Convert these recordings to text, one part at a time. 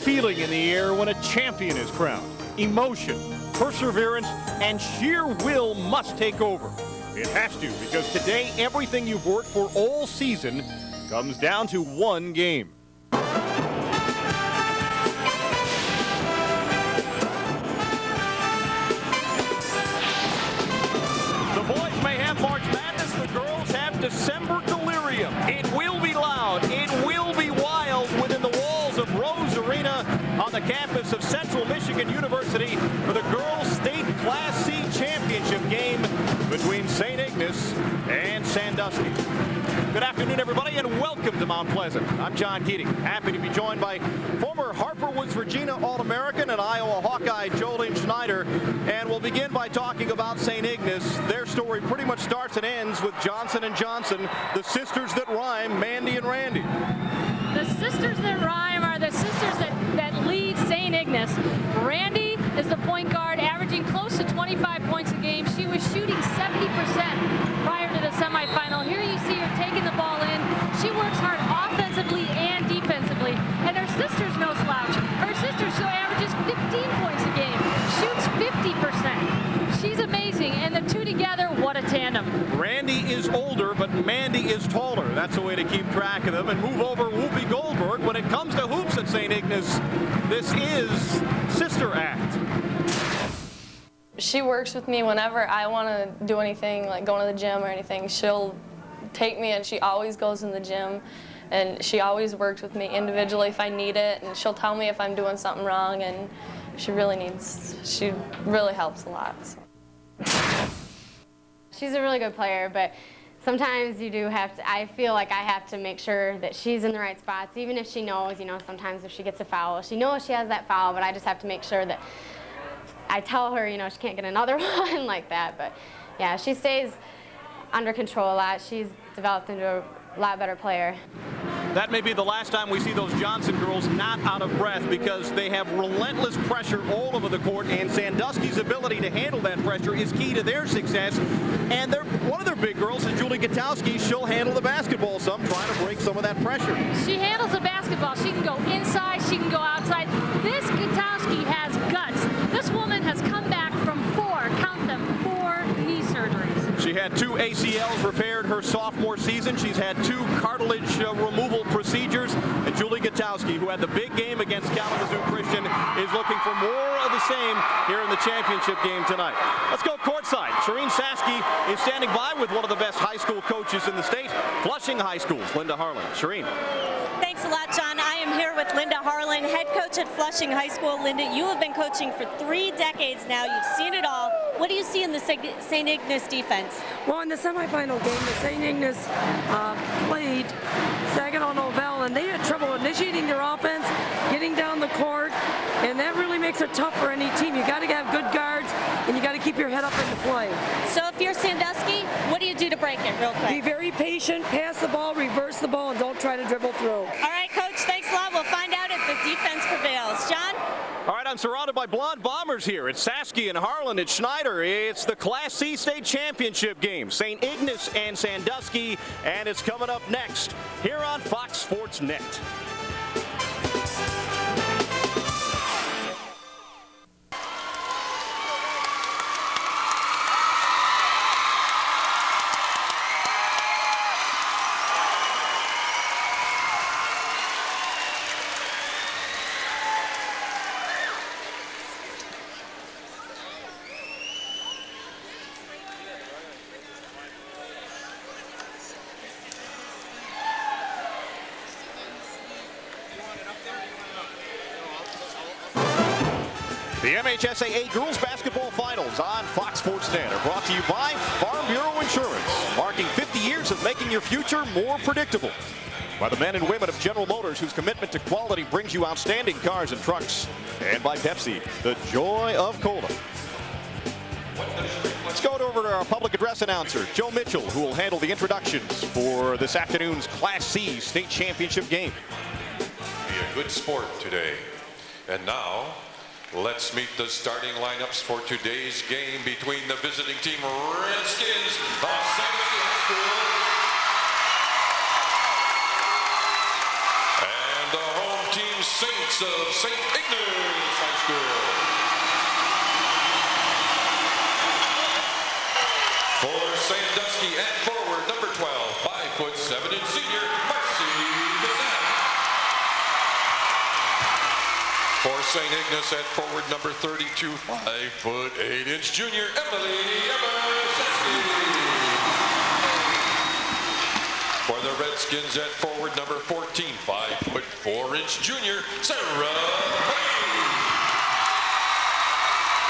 feeling in the air when a champion is crowned. Emotion, perseverance, and sheer will must take over. It has to, because today everything you've worked for all season comes down to one game. The boys may have March Madness, the girls have December delirium. It will be loud, it will be wild within the walls of Rose Arena on the campus of Central Michigan University for the girls' state Class C championship game between St. Ignace and Sandusky. Good afternoon, everybody, and welcome to Mount Pleasant. I'm John Keating. Happy to be joined by former Harper Woods Regina All-American and Iowa Hawkeye Jolene Schneider. And we'll begin by talking about St. Ignace. Their story pretty much starts and ends with Johnson and Johnson, the sisters that rhyme, Mandy and Randy. The sisters that rhyme are the sisters that lead St. Ignace. Randy is the point guard, averaging close to 25 points a game. She was shooting 70% prior to the semifinal. Here you see her taking the ball in. She works hard offensively and defensively. And her sister's no slouch. Her sister still averages 15 points a game, shoots 50%. She's amazing, and the two together, what a tandem. Randy is older, but Mandy is taller. That's a way to keep track of them. And move over Whoopi Goldberg. When it comes to hoops at St. Ignace, this is Sister Act. She works with me whenever I want to do anything, like going to the gym or anything. She'll take me, and she always goes in the gym. And she always works with me individually if I need it. And she'll tell me if I'm doing something wrong. And she really helps a lot. So. She's a really good player, but sometimes you do have to, I feel like I have to make sure that she's in the right spots, even if she knows, sometimes if she gets a foul, she knows she has that foul, but I just have to make sure that I tell her, she can't get another one like that. But yeah, she stays under control a lot. She's developed into a lot better player. That may be the last time we see those Johnson girls not out of breath, because they have relentless pressure all over the court, and Sandusky's ability to handle that pressure is key to their success. And one of their big girls is Julie Gutowski. She'll handle the basketball some, trying to break some of that pressure. She handles the basketball. She can go inside, she can go outside. This Gutowski has guts. This woman has come back from four knee surgeries. She had 2 ACLs repaired her sophomore season. She's had 2 cartilage removal procedures. And Julie Gutowski, who had the big game against Kalamazoo Christian, is looking for more of the same here in the championship game tonight. Let's go courtside. Shireen Saski is standing by with one of the best high school coaches in the state, Flushing High School's Linda Harlan. Shireen. Thanks a lot, John. I am here with Linda Harlan, head coach at Flushing High School. Linda, you have been coaching for 3 decades now. You've seen it all. What do you see in the St. Ignace defense? Well, in the semifinal game, the St. Ignace played Saginaw Novell, and they had trouble initiating their offense, getting down the court, and that really makes it tough for any team. You got to have good guards, and you got to keep your head up in the play. So if you're Sandusky, what do you do to break it real quick? Be very patient, pass the ball, reverse the ball, and don't try to dribble through. All right, Coach, thanks a lot. We'll find out if the defense prevails. John? All right, I'm surrounded by blonde bombers here. It's Saski and Harlan. It's Schneider. It's the Class C state championship game, St. Ignace and Sandusky, and it's coming up next here on Fox Sports Net. The MHSAA Girls Basketball Finals on Fox Sports Net are brought to you by Farm Bureau Insurance, marking 50 years of making your future more predictable. By the men and women of General Motors, whose commitment to quality brings you outstanding cars and trucks. And by Pepsi, the joy of cola. Let's go over to our public address announcer, Joe Mitchell, who will handle the introductions for this afternoon's Class C state championship game. Be a good sport today. And now, let's meet the starting lineups for today's game between the visiting team Redskins of Sandusky High School and the home team Saints of St. Ignace High School. For Sandusky at forward, number 12, 5'7" senior, Marcy Bissett. For St. Ignace at forward, number 32, 5'8" junior, Emily For the Redskins at forward, number 14, 5'4" junior, Sarah Payne.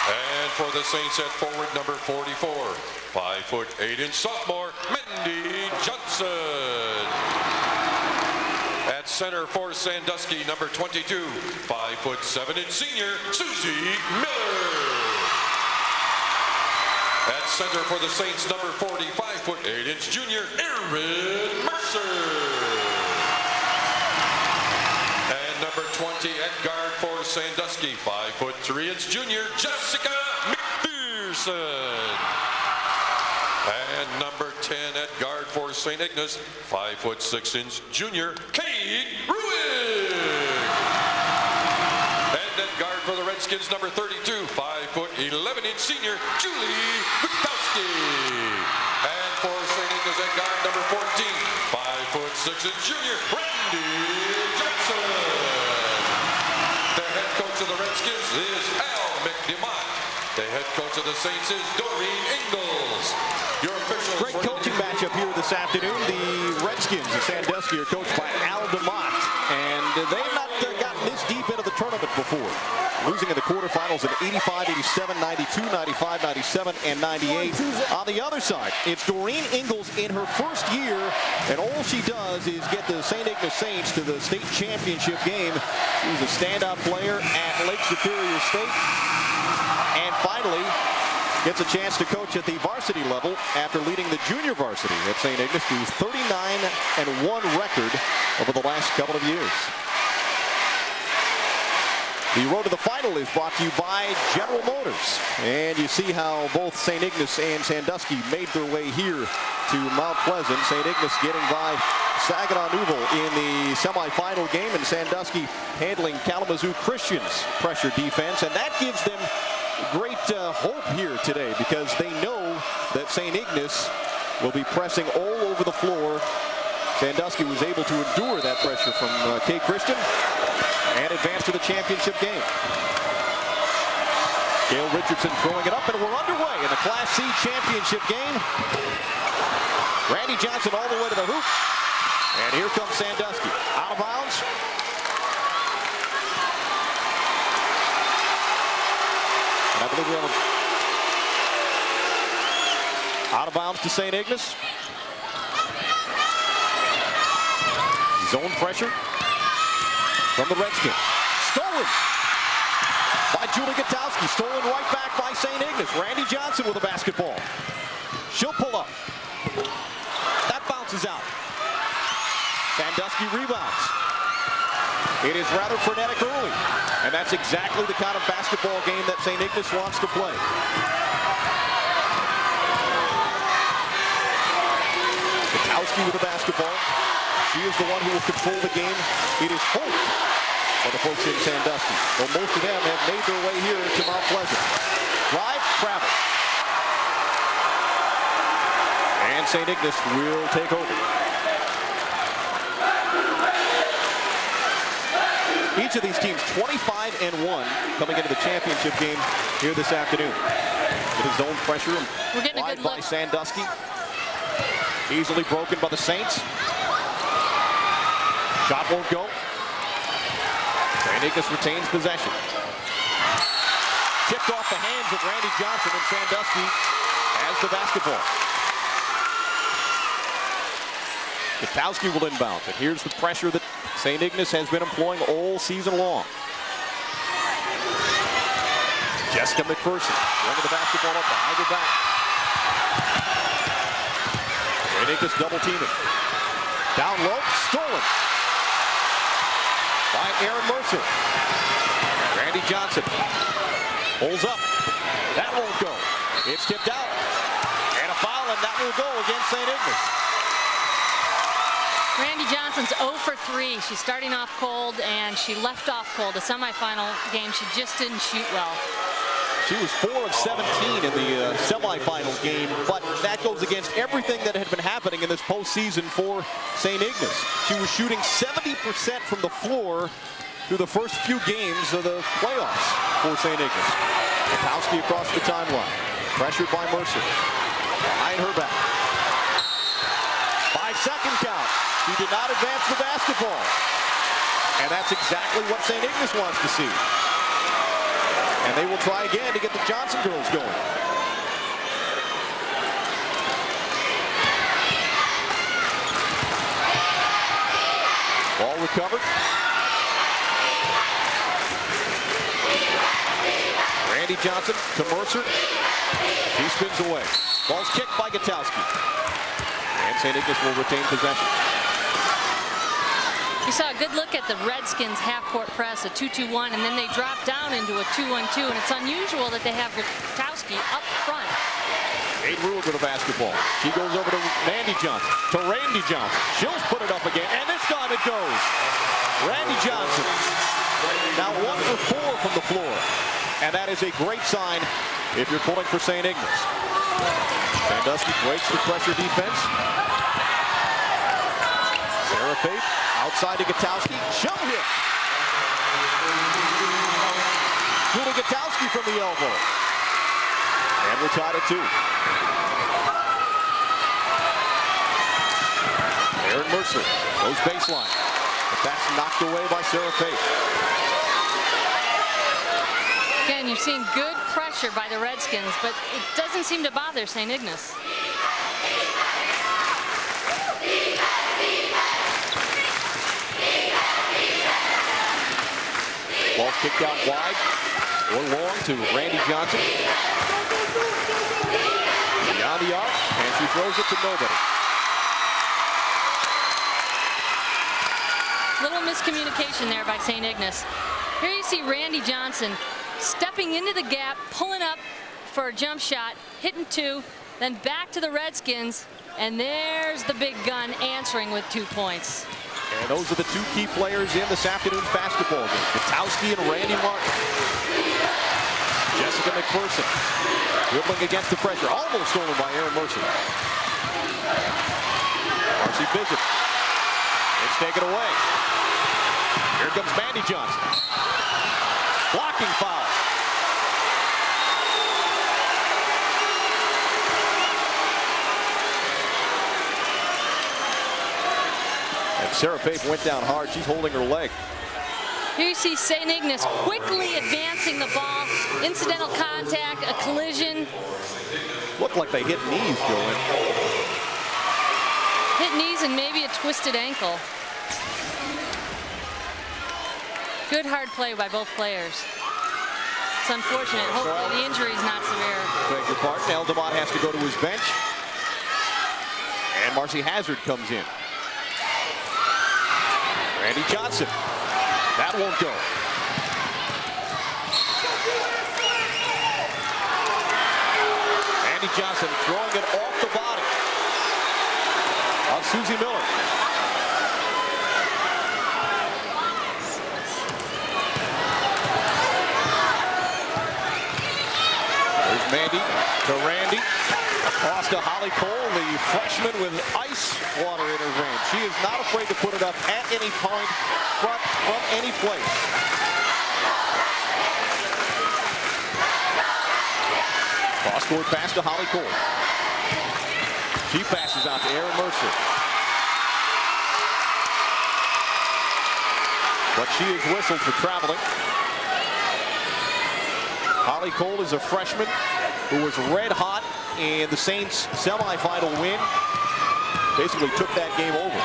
And for the Saints at forward, number 44, 5'8" sophomore, Mindy Johnson. At center for Sandusky, number 22, 5'7" senior, Susie Miller. At center for the Saints, number 40, 5'8" junior, Erin Mercer. And number 20 at guard for Sandusky, 5'3" junior, Jessica McPherson. And number 10 at guard for St. Ignace, 5'6" junior, Kate Ruig. And at guard for the Redskins, number 32, 5'11" senior, Julie Witkowski. And for St. Ignace at guard, number 14, 5'6" junior, Randy Johnson. The head coach of the Redskins is Al McDemott. The head coach of the Saints is Doreen Ingalls. Your officials. Great coaching matchup here this afternoon. The Redskins of Sandusky are coached by Al DeMott, and they've not gotten this deep into the tournament before. Losing in the quarterfinals in 85, 87, 92, 95, 97, and 98. On the other side, it's Doreen Ingalls in her first year, and all she does is get the St. Ignace Saints to the state championship game. She's a standout player at Lake Superior State, and finally gets a chance to coach at the varsity level after leading the junior varsity at St. Ignace to 39-1 record over the last couple of years. The road to the final is brought to you by General Motors. And you see how both St. Ignace and Sandusky made their way here to Mount Pleasant. St. Ignace getting by Saginaw Newville in the semifinal game, and Sandusky handling Kalamazoo Christian's pressure defense. And that gives them great hope here today, because they know that St. Ignace will be pressing all over the floor. Sandusky was able to endure that pressure from Kay Christian and advance to the championship game. Gail Richardson throwing it up, and we're underway in the Class C championship game. Randy Johnson all the way to the hoop, and here comes Sandusky. Out of bounds. I believe we have out of bounds to St. Ignace. Zone pressure from the Redskins. Stolen by Julie Gutowski. Stolen right back by St. Ignace. Randy Johnson with a basketball. She'll pull up. That bounces out. Sandusky rebounds. It is rather frenetic early, and that's exactly the kind of basketball game that St. Ignace wants to play. Gutowski with the basketball. She is the one who will control the game. It is hope for the folks in Sandusky. Well, most of them have made their way here to Mount Pleasant. Drive, travel. And St. Ignace will take over. Each of these teams 25-1 coming into the championship game here this afternoon. With his zone pressure and wide by Sandusky. Easily broken by the Saints. Shot won't go. St. Ignace retains possession. Tipped off the hands of Randy Johnson, and Sandusky has the basketball. Gutowski will inbound, and here's the pressure that St. Ignace has been employing all season long. Jessica McPherson running the basketball up behind her back. St. Ignace double teaming. Down low, stolen by Erin Mercer. Randy Johnson holds up. That won't go. It's tipped out. And a foul, and that will go against St. Ignace. Randy Johnson's 0 for 3. She's starting off cold, and she left off cold. The semifinal game, she just didn't shoot well. She was 4 of 17 in the semifinal game, but that goes against everything that had been happening in this postseason for St. Ignace. She was shooting 70% from the floor through the first few games of the playoffs for St. Ignace. Katowski across the timeline, pressured by Mercer. Behind her back. 5-second count. She did not advance the basketball. And that's exactly what St. Ignace wants to see. And they will try again to get the Johnson girls going. Ball recovered. Randy Johnson to Mercer. She spins away. Ball's kicked by Katowski. And St. Ignace will retain possession. You saw a good look at the Redskins half-court press, a 2-2-1, and then they drop down into a 2-1-2, and it's unusual that they have Katowski up front. Kate Rule with the basketball. She goes over to Randy Johnson. To Randy Johnson. She'll put it up again, and this time it goes. Randy Johnson. Now 1 for 4 from the floor. And that is a great sign if you're pulling for St. Ignace. Sandusky breaks the pressure defense. Sarah Faith outside to Katowski. Shove hit. Shooting Katowski from the elbow. And we're tied at 2. Aaron Mercer goes baseline. But that's knocked away by Sarah Faith. Again, you're seeing good pressure by the Redskins, but it doesn't seem to bother St. Ignace. Ball kicked out wide or long to Randy Johnson. Beyond the arc, and she throws it to nobody. Little miscommunication there by St. Ignace. Here you see Randy Johnson stepping into the gap, pulling up for a jump shot, hitting 2, then back to the Redskins, and there's the big gun answering with 2 points. And those are the 2 key players in this afternoon's basketball game, Katowski and Randy Martin. Jessica McPherson dribbling against the pressure, almost stolen by Aaron Mercer. Marcy Bishop. It's taken away. Here comes Mandy Johnson. Blocking foul. And Sarah Faith went down hard. She's holding her leg. Here you see St. Ignace quickly advancing the ball. Incidental contact, a collision. Looked like they hit knees, Joanne. Hit knees and maybe a twisted ankle. Good hard play by both players. It's unfortunate. Hopefully the injury is not severe. Beg your pardon. Eldemont has to go to his bench. And Marcy Hazard comes in. Randy Johnson. That won't go. Randy Johnson throwing it off the body of Susie Miller. There's Mandy to Randy. Across to Holly Cole, the freshman with ice water in her veins. She is not afraid to put it up at any point, from any place. Cross-court pass to Holly Cole. She passes out to Aaron Mercer. But she is whistled for traveling. Holly Cole is a freshman who was red hot in the Saints semifinal win. Basically took that game over.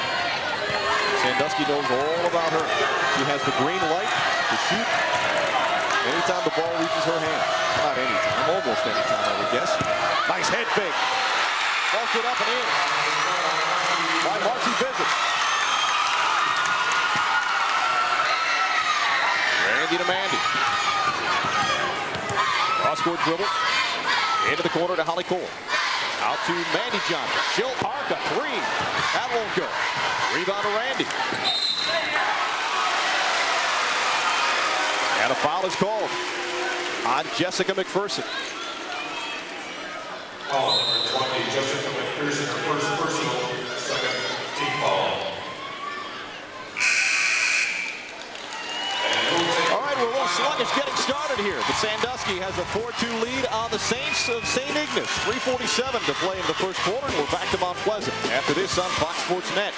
Sandusky knows all about her. She has the green light to shoot anytime the ball reaches her hand. Not anytime, almost anytime, I would guess. Nice head fake. Ball put up and in by Marcy Bishop. Randy to Mandy. Cross-court dribble. Into the corner to Holly Cole. Out to Mandy Johnson. She'll arc a 3. That won't go. Rebound to Randy. And a foul is called on Jessica McPherson. Foul number 20, Jessica McPherson, her first personal, second team foul. All right, we're a little sluggish getting started here, but Sandusky has a 4-2 lead on the Saints of St. Ignace. 3:47 to play in the first quarter, and we're back to Mount Pleasant after this on Fox Sports Net.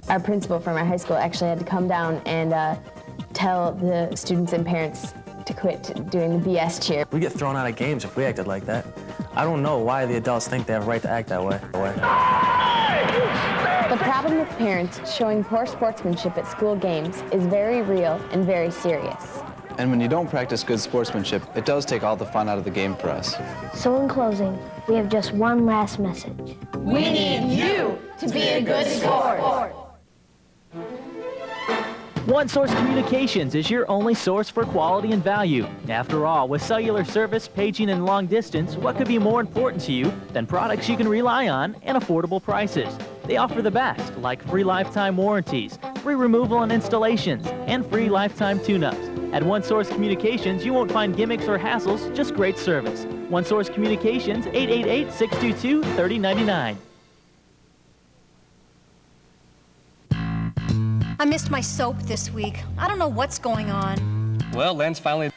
Our principal from our high school actually had to come down and tell the students and parents to quit doing the BS cheer. We get thrown out of games if we acted like that. I don't know why the adults think they have a right to act that way. The problem with parents showing poor sportsmanship at school games is very real and very serious. And when you don't practice good sportsmanship, it does take all the fun out of the game for us. So in closing, we have just one last message. We need you to be a good sport. One Source Communications is your only source for quality and value. After all, with cellular service, paging, and long distance, what could be more important to you than products you can rely on and affordable prices? They offer the best, like free lifetime warranties, free removal and installations, and free lifetime tune-ups. At One Source Communications, you won't find gimmicks or hassles, just great service. One Source Communications, 888-622-3099. I missed my soap this week. I don't know what's going on. Well, Len's finally...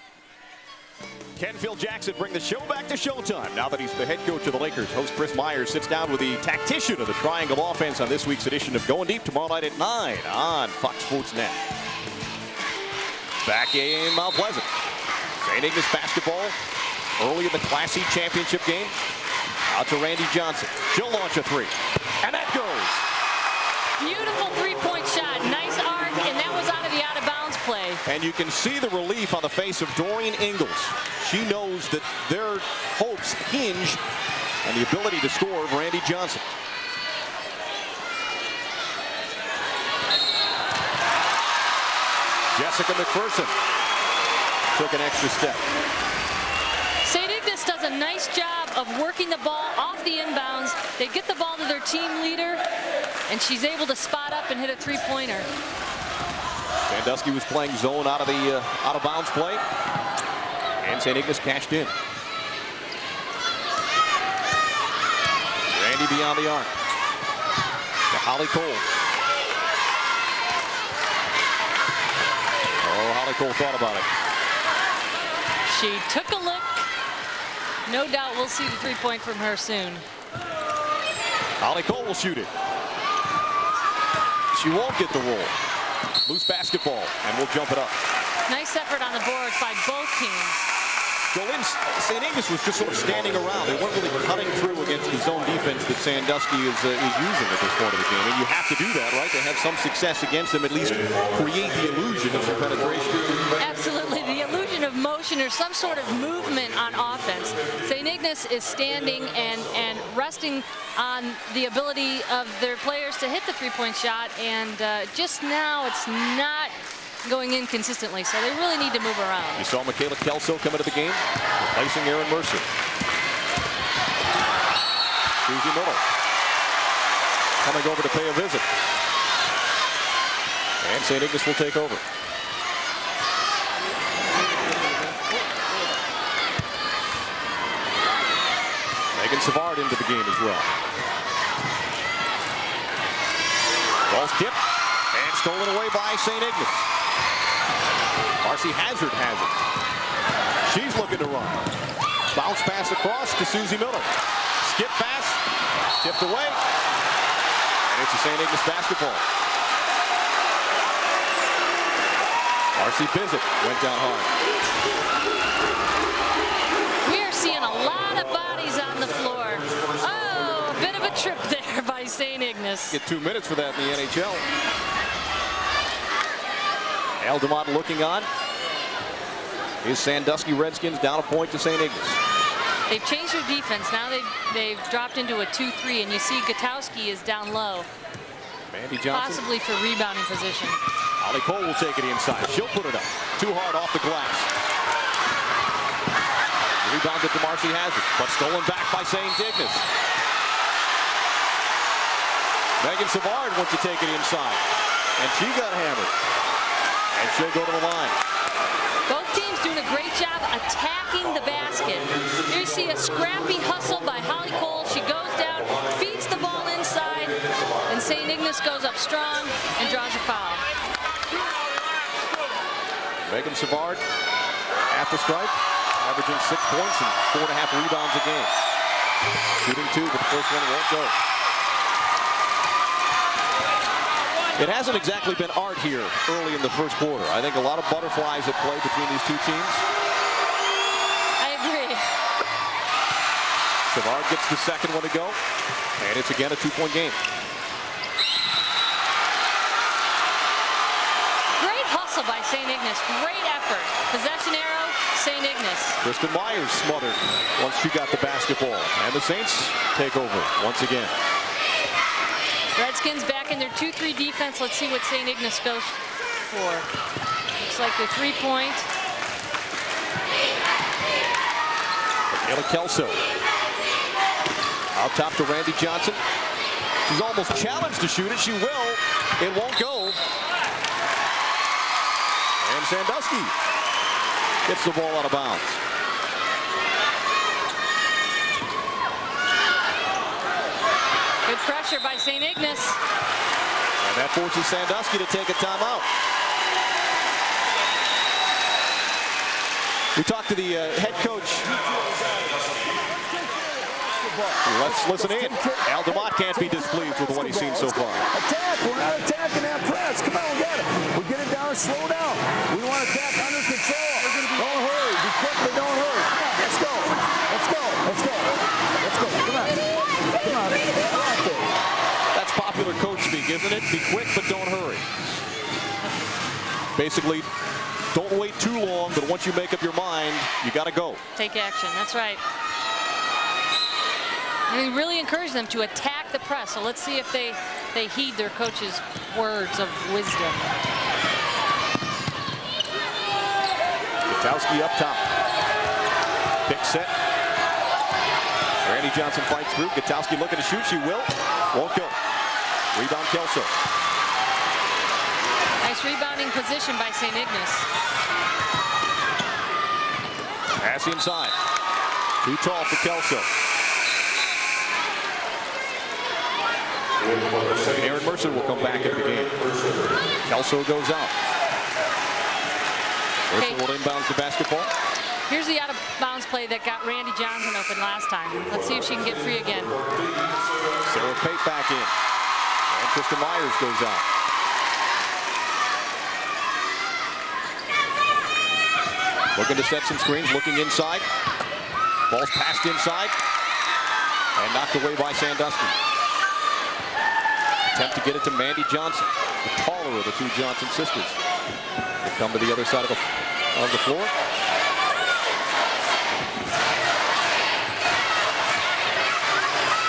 Can Phil Jackson bring the show back to Showtime now that he's the head coach of the Lakers? Host Chris Myers sits down with the tactician of the Triangle Offense on this week's edition of Going Deep tomorrow night at 9 on Fox Sports Net. Back in Mount Pleasant. St. Ignace basketball early in the Class C championship game. Out to Randy Johnson. She'll launch a three. And that goes. Beautiful three-point shot. Nice arc, and that was out of the out-of-bounds play. And you can see the relief on the face of Doreen Ingalls. She knows that their hopes hinge on the ability to score of Randy Johnson. Jessica McPherson took an extra step. St. Ignace does a nice job of working the ball off the inbounds. They get the ball to their team leader, and she's able to spot up and hit a three-pointer. Sandusky was playing zone out of the out-of-bounds play, and St. Ignace cashed in. Randy beyond the arc. To Holly Cole. Oh, Holly Cole thought about it. She took a look. No doubt we'll see the three-point from her soon. Holly Cole will shoot it. She won't get the roll. Loose basketball, and we'll jump it up. Nice effort on the boards by both teams. Jolene, St. Ignace was just sort of standing around. They weren't really cutting through against the zone defense that Sandusky is using at this point of the game. And you have to do that, right? To have some success against them, at least create the illusion of some penetration. Absolutely, the illusion of motion or some sort of movement on offense. St. Ignace is standing and resting on the ability of their players to hit the three-point shot, and just now it's not going in consistently, so they really need to move around. You saw Michaela Kelso come into the game, replacing Aaron Mercer. Susie Miller coming over to pay a visit. And St. Ignace will take over. Megan Savard into the game as well. Ball's tipped and stolen away by St. Ignace. Marcy Hazard has it. She's looking to run. Bounce pass across to Susie Miller. Skip pass, tipped away, and it's a St. Ignace basketball. Marcy Bizzett went down hard. We are seeing a lot of bodies on the floor. Oh, a bit of a trip there by St. Ignace. Ignace. Get 2 minutes for that in the NHL. Aldemont looking on. Is Sandusky Redskins down a point to St. Ignace. They've changed their defense. Now they've dropped into a 2-3, and you see Gutowski is down low. Mandy Johnson. Possibly for rebounding position. Ollie Cole will take it inside. She'll put it up. Too hard off the glass. Rebound it to Marcy Hazard, but stolen back by St. Ignace. Megan Savard wants to take it inside, and she got hammered. And she'll go to the line. Both teams doing a great job attacking the basket. Here you see a scrappy hustle by Holly Cole. She goes down, feeds the ball inside, and St. Ignace goes up strong and draws a foul. Megan Savard at the stripe, averaging 6 points and 4.5 rebounds a game. Shooting 2, but the first one won't go. It hasn't exactly been art here early in the first quarter. I think a lot of butterflies at play between these two teams. I agree. Savard gets the second one to go, and it's again a 2-point game. Great hustle by St. Ignace. Great effort. Possession arrow, St. Ignace. Kristen Myers smothered once she got the basketball, and the Saints take over once again. Redskins back in their 2-3 defense. Let's see what St. Ignace goes for. Looks like the 3-point. Michaela Kelso. Out top to Randy Johnson. She's almost challenged to shoot it. She will. It won't go. And Sandusky gets the ball out of bounds. Good pressure by St. Ignace. And that forces Sandusky to take a timeout. We talked to the head coach. Let's listen in. Aldemont can't be displeased with what he's seen so far. Attack. We're not attacking that press. Come on, we got it. We get it down, slow down. We want to attack under control. Don't hurry. Be quick, but don't hurry. Come on, let's go. Let's go. Let's go. Let's go. Come on. Come on. That's popular coach speak, isn't it? Be quick, but don't hurry. Basically, don't wait too long, but once you make up your mind, you got to go. Take action. That's right. And he really encouraged them to attack the press. So let's see if they heed their coach's words of wisdom. Gutowski up top. Big set. Randy Johnson fights through. Gutowski looking to shoot. She will. Won't go. Rebound Kelso. Nice rebounding position by St. Ignace. Pass inside. Too tall for Kelso. Aaron Mercer will come back at the game. Kelso goes out. Mercer will inbounds the basketball. Here's the out-of-bounds play that got Randy Johnson open last time. Let's see if she can get free again. Sarah Pate back in. And Kristen Myers goes out. Looking to set some screens, looking inside. Ball's passed inside. And knocked away by Sandusky. Attempt to get it to Mandy Johnson, the taller of the two Johnson sisters. They come to the other side of the floor.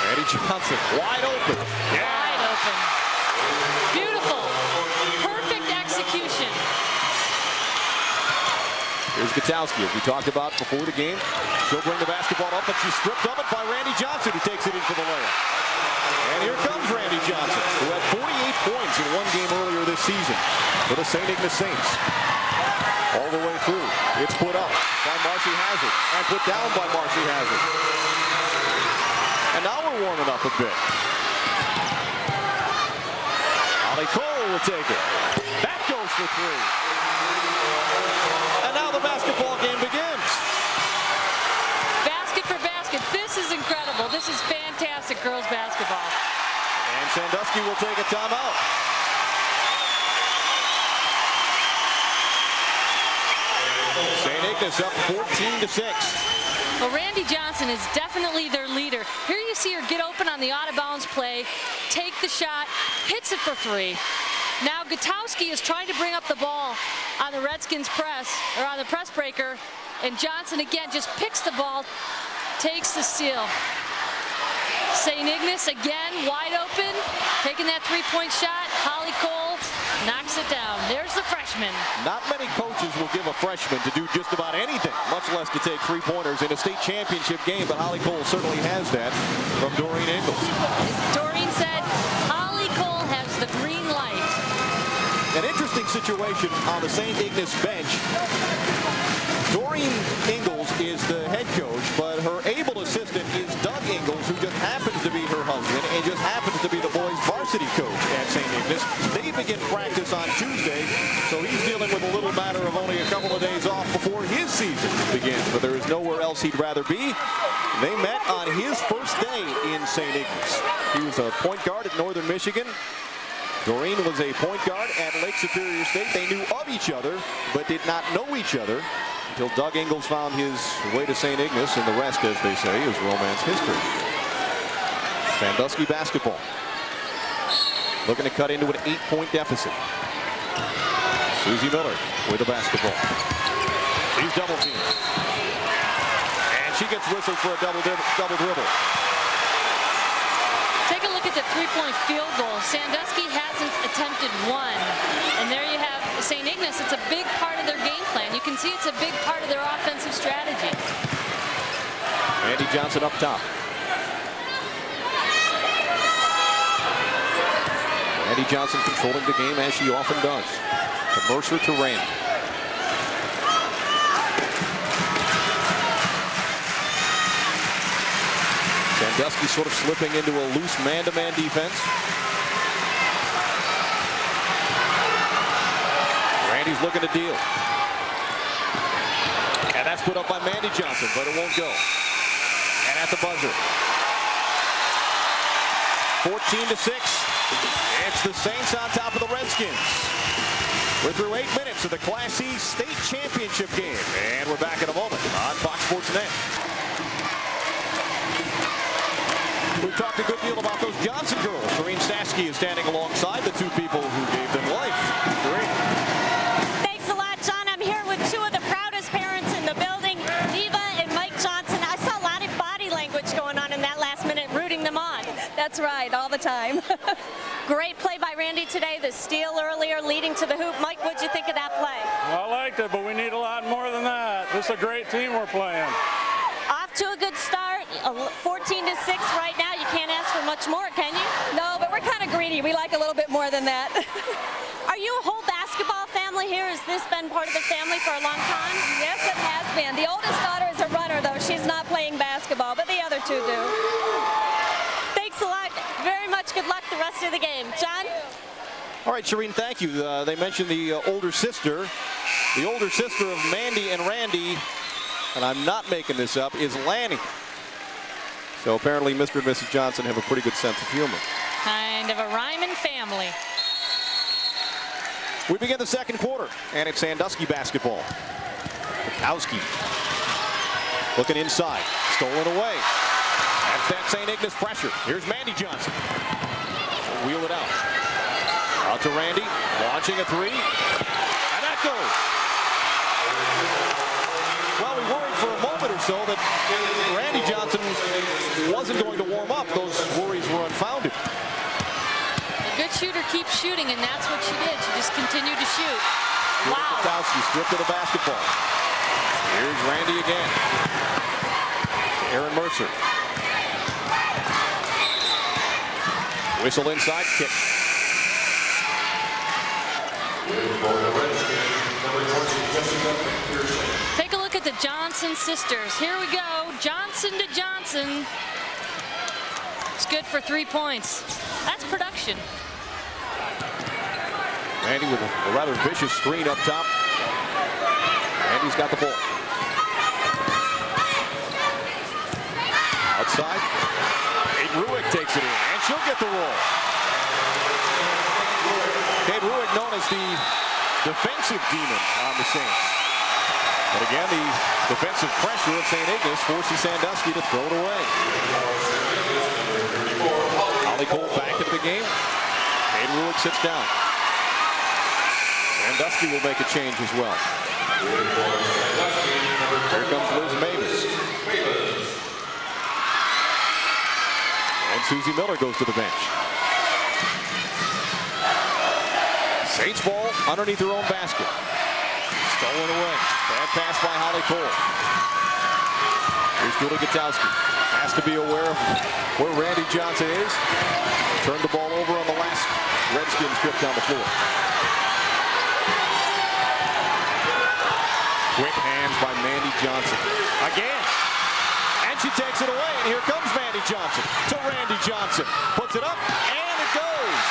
Mandy Johnson, wide open. Yeah. Wide open. Beautiful. Perfect execution. Here's Gutowski, as we talked about before the game. She'll bring the basketball up, but she's stripped of it by Randy Johnson, who takes it in for the layup. And here comes Randy Johnson, who had 48 points in one game earlier this season for the St. Ignace Saints. All the way through. It's put up by Marcy Hazard and put down by Marcy Hazard. And now we're warming up a bit. Ollie Cole will take it. That goes for 3. And now the basketball game begins. Basket for basket. This is incredible. This is fantastic girls basketball. And Sandusky will take a timeout. St. Ignace up 14-6. Well, Randy Johnson is definitely their leader. Here you see her get open on the out-of-bounds play, take the shot, hits it for 3. Now Gutowski is trying to bring up the ball on the Redskins press, or on the press breaker, and Johnson again just picks the ball, takes the steal. St. Ignace again wide open, taking that 3-point shot. Holly Cole knocks it down. There's the freshman. Not many coaches will give a freshman to do just about anything, much less to take 3-pointers in a state championship game, but Holly Cole certainly has that from Doreen Ingalls. Doreen said Holly Cole has the green light. An interesting situation on the St. Ignace bench. Doreen Ingalls is the head coach, but her able assistant is Doug Ingalls, who just happens to be her husband and just happens to be the boys' varsity coach at St. Ignace. They begin practice on Tuesday, so he's dealing with a little matter of only a couple of days off before his season begins, but there is nowhere else he'd rather be. They met on his first day in St. Ignace. He was a point guard at Northern Michigan. Doreen was a point guard at Lake Superior State. They knew of each other, but did not know each other until Doug Ingalls found his way to St. Ignace, and the rest, as they say, is romance history. Sandusky basketball. Looking to cut into an 8-point deficit. Susie Miller with the basketball. She's double teamed. And she gets whistled for a double dribble. Take a look at the 3-point field goal. Sandusky hasn't attempted one. And there you have St. Ignace. It's a big part of their game plan. You can see it's a big part of their offensive strategy. Randy Johnson up top. Randy Johnson controlling the game as she often does. To Mercer to Randy. Sandusky sort of slipping into a loose man-to-man defense. Randy's looking to deal. And that's put up by Mandy Johnson, but it won't go. And at the buzzer. 14-6. It's the Saints on top of the Redskins. We're through 8 minutes of the Class C state championship game. And we're back in a moment on Fox Sports Net. We've talked a good deal about those Johnson girls. Serene Sasky is standing alongside the two people who gave them life. Great. Thanks a lot, John. I'm here with two of the proudest parents in the building, Eva and Mike Johnson. I saw a lot of body language going on in that last minute, rooting them on. That's right, all the time. Great play by Randy today. The steal earlier leading to the hoop. Mike, what'd you think of that play? I liked it, but we need a lot more than that. This is a great team we're playing. Off to a good start, 14-6 right now. You can't ask for much more, can you? No, but we're kind of greedy. We like a little bit more than that. Are you a whole basketball family here? Has this been part of the family for a long time? Yes, it has been. The oldest daughter is a runner, though. She's not playing basketball, but the other two do. Thanks a lot. Very much good luck the rest of the game. John? All right, Shireen, thank you. They mentioned the older sister. The older sister of Mandy and Randy, and I'm not making this up, is Lanny. So apparently Mr. and Mrs. Johnson have a pretty good sense of humor. Kind of a rhyming family. We begin the second quarter, and it's Sandusky basketball. Gutowski looking inside, stolen away. That's that St. Ignace pressure. Here's Mandy Johnson. Wheel it out. Out to Randy, launching a three, and that goes. Well, we worried for a moment or so that Randy Johnson wasn't going to warm up. Those worries were unfounded. A good shooter keeps shooting, and that's what she did. She just continued to shoot. Wow. Gutowski stripped of the basketball. Here's Randy again. Aaron Mercer. Whistle inside, kick. Take a look at the Johnson sisters. Here we go. Johnson to Johnson. It's good for 3 points. That's production. Randy with a rather vicious screen up top. Randy's got the ball. Outside. Kate Ruick takes it in, and she'll get the roll. Kate Ruick, known as the defensive demon on the Saints. But again, the defensive pressure of St. Ignace forces Sandusky to throw it away. Holly Cole back into the game. Kate Ruick sits down. Sandusky will make a change as well. Here comes Liz Mavis. And Susie Miller goes to the bench. Saints ball underneath their own basket. Stolen away. Bad pass by Holly Cole. Here's Julie Gutowski. Has to be aware of where Randy Johnson is. Turned the ball over on the last Redskins trip down the floor. Quick hands by Mandy Johnson. Again. And she takes it away. And here comes Mandy Johnson to Randy Johnson. Puts it up. And it goes.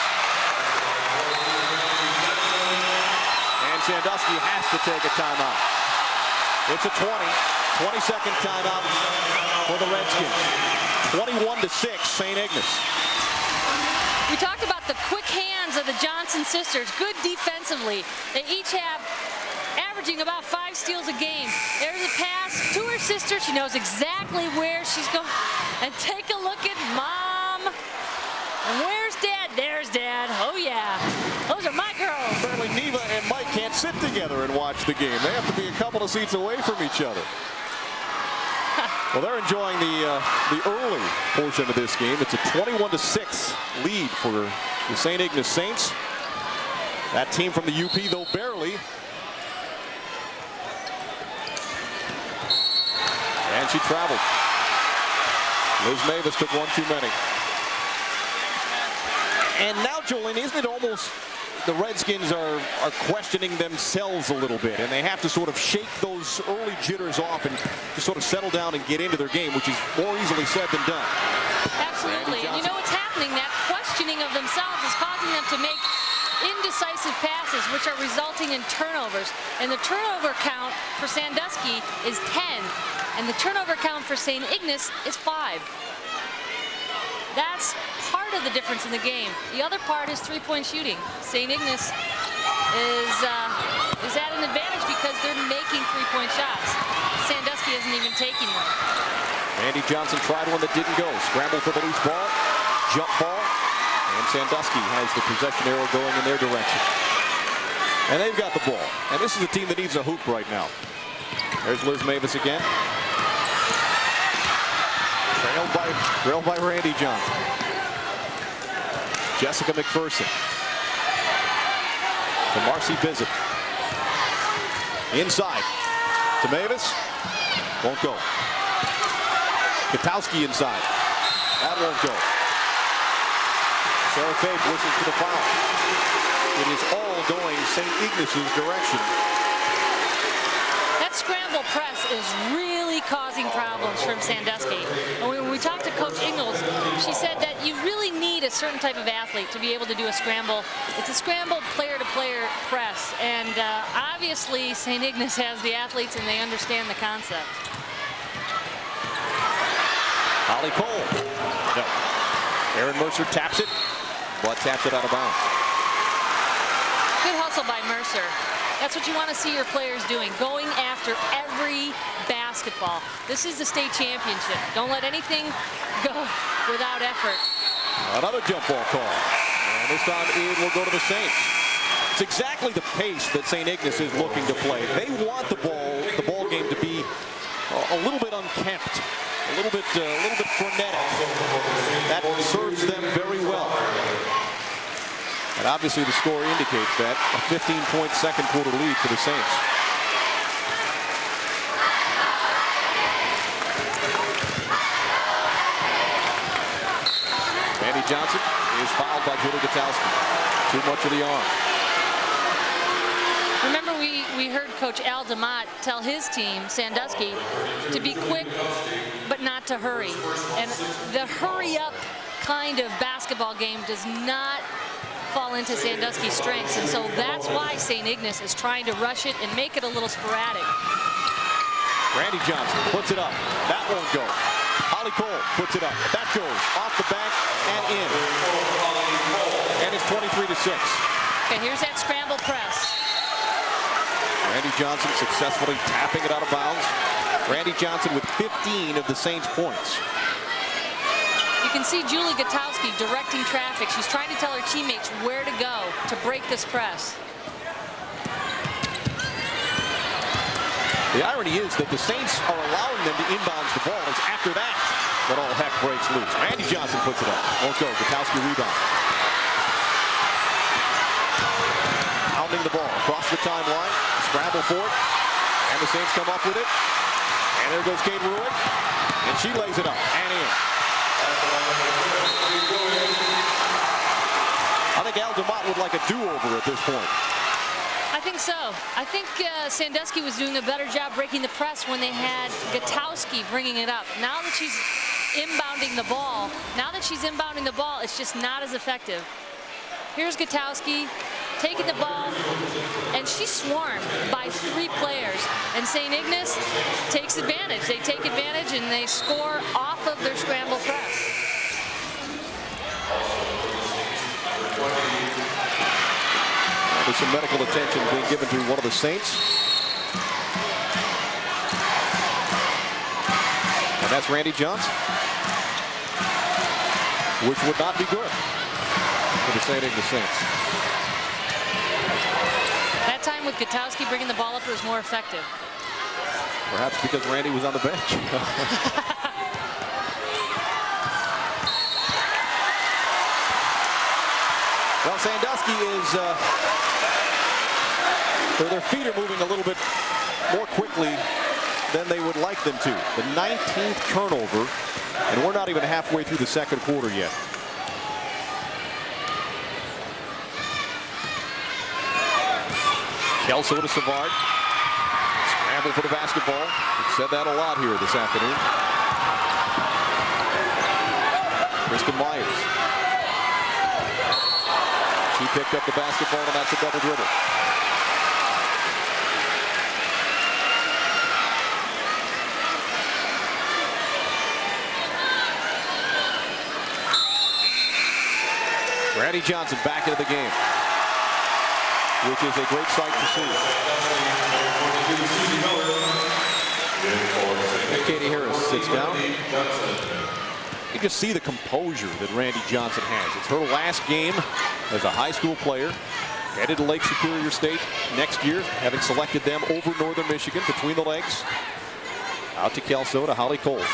And Sandusky has to take a timeout. It's a 20-second timeout for the Redskins. 21-6, St. Ignace. We talked about the quick hands of the Johnson sisters. Good defensively. They each have averaging about 5 steals a game. There's a pass to her sister. She knows exactly where she's going. And take a look at Mom. And where's Dad? There's Dad. Oh, yeah. Those are my girls. Apparently, Neva and Mike can't sit together and watch the game. They have to be a couple of seats away from each other. Well, they're enjoying the early portion of this game. It's a 21-6 lead for the St. Ignace Saints. That team from the UP, though barely. And she traveled. Liz Mavis took one too many. And now, Jolene, isn't it almost the Redskins are questioning themselves a little bit, and they have to sort of shake those early jitters off and just sort of settle down and get into their game, which is more easily said than done. Absolutely. And you know what's happening? That questioning of themselves is causing them to make indecisive passes, which are resulting in turnovers. And the turnover count for Sandusky is 10, and the turnover count for St. Ignace is 5. That's part of the difference in the game. The other part is three-point shooting. St. Ignace is at an advantage because they're making three-point shots. Sandusky isn't even taking them. Mandy Johnson tried one that didn't go. Scramble for the loose ball. Jump ball. And Sandusky has the possession arrow going in their direction. And they've got the ball. And this is a team that needs a hoop right now. There's Liz Mavis again. Trailed by Randy Johnson. Jessica McPherson. To Marcy Bizzett. Inside. To Mavis. Won't go. Gutowski inside. That won't go. Sarah Faith whistles for the foul. It is all going St. Ignace's direction. That scramble press is really causing problems from Sandusky. And when we talked to Coach Ignace, she said that you really need a certain type of athlete to be able to do a scramble. It's a scramble player-to-player press. And obviously, St. Ignace has the athletes and they understand the concept. Holly Cole. No. Aaron Mercer taps it, but taps it out of bounds. Good hustle by Mercer. That's what you want to see your players doing, going after every basketball. This is the state championship. Don't let anything go without effort. Another jump ball call. And this time it will go to the Saints. It's exactly the pace that St. Ignace is looking to play. They want the ball game to be a little bit unkempt, a little bit frenetic. That serves them very well. And obviously the score indicates that. A 15-point second quarter lead for the Saints. Mandy Johnson is fouled by Julie Gutowski. Too much of the arm. Remember, we heard Coach Al DeMott tell his team, Sandusky, to be quick but not to hurry. And the hurry-up kind of basketball game does not fall into Sandusky's strengths, and so that's why St. Ignace is trying to rush it and make it a little sporadic. Randy Johnson puts it up. That won't go. Holly Cole puts it up. That goes off the back and in. And it's 23-6. Okay, here's that scramble press. Randy Johnson successfully tapping it out of bounds. Randy Johnson with 15 of the Saints' points. You can see Julie Gutowski directing traffic. She's trying to tell her teammates where to go to break this press. The irony is that the Saints are allowing them to inbound the ball. It's after that all heck breaks loose. Randy Johnson puts it up. Won't go. Gutowski rebound. Pounding the ball across the timeline. Scramble for it. And the Saints come up with it. And there goes Kate Ruick. And she lays it up and in. I think Al DeMott would like a do-over at this point. I think so. I think Sandusky was doing a better job breaking the press when they had Gutowski bringing it up. Now that she's inbounding the ball, it's just not as effective. Here's Gutowski taking the ball, and she's swarmed by 3 players. And St. Ignace takes advantage. They take advantage, and they score off of their scramble press. There's some medical attention being given to one of the Saints. And that's Randy Johnson, which would not be good for the St. Ignace Saints. That time with Gutowski bringing the ball up, it was more effective. Perhaps because Randy was on the bench. Well, Sandusky is, their feet are moving a little bit more quickly than they would like them to. The 19th turnover, and we're not even halfway through the second quarter yet. Kelso to Savard. Scramble for the basketball. We've said that a lot here this afternoon. Kristen Myers. She picked up the basketball, and that's a double dribble. Randy Johnson back into the game, which is a great sight to see. And Katie Harris sits down. You can see the composure that Randy Johnson has. It's her last game as a high school player. Headed to Lake Superior State next year, having selected them over Northern Michigan between the legs. Out to Kelso, to Holly Cole.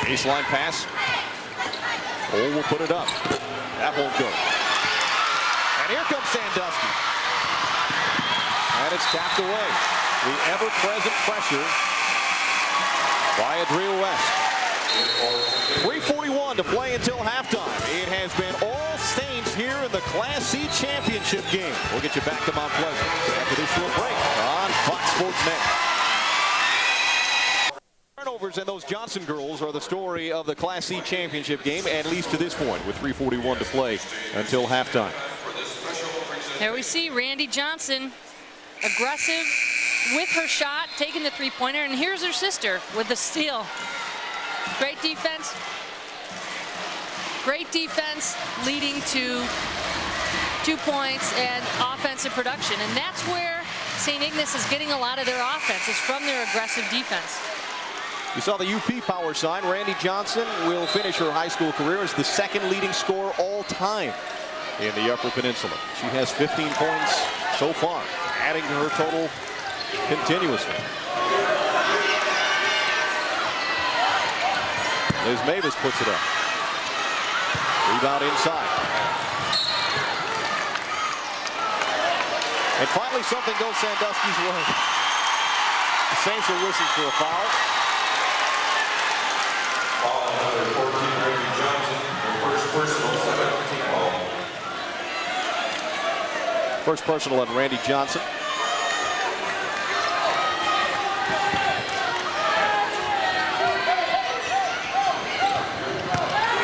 Baseline pass. Cole will put it up. That won't go. And here comes Sandusky. And it's tapped away. The ever-present pressure by Adria West. 3:41 to play until halftime. It has been all Saints here in the Class C championship game. We'll get you back to Mount Pleasant after this short break on Fox Sports Net. Turnovers and those Johnson girls are the story of the Class C championship game, at least to this point, with 3:41 to play until halftime. There we see Randy Johnson, aggressive with her shot, taking the three-pointer, and here's her sister with the steal. Great defense. Great defense leading to 2 points and offensive production. And that's where St. Ignace is getting a lot of their offense. It's from their aggressive defense. You saw the UP power sign. Randy Johnson will finish her high school career as the second leading scorer all time in the Upper Peninsula. She has 15 points so far, adding to her total continuously. Liz Mavis puts it up. Rebound inside. And finally something goes Sandusky's way. The Saints will whistle for a foul. Foul on number 14, Randy Johnson, her first personal, second team foul. First personal on Randy Johnson.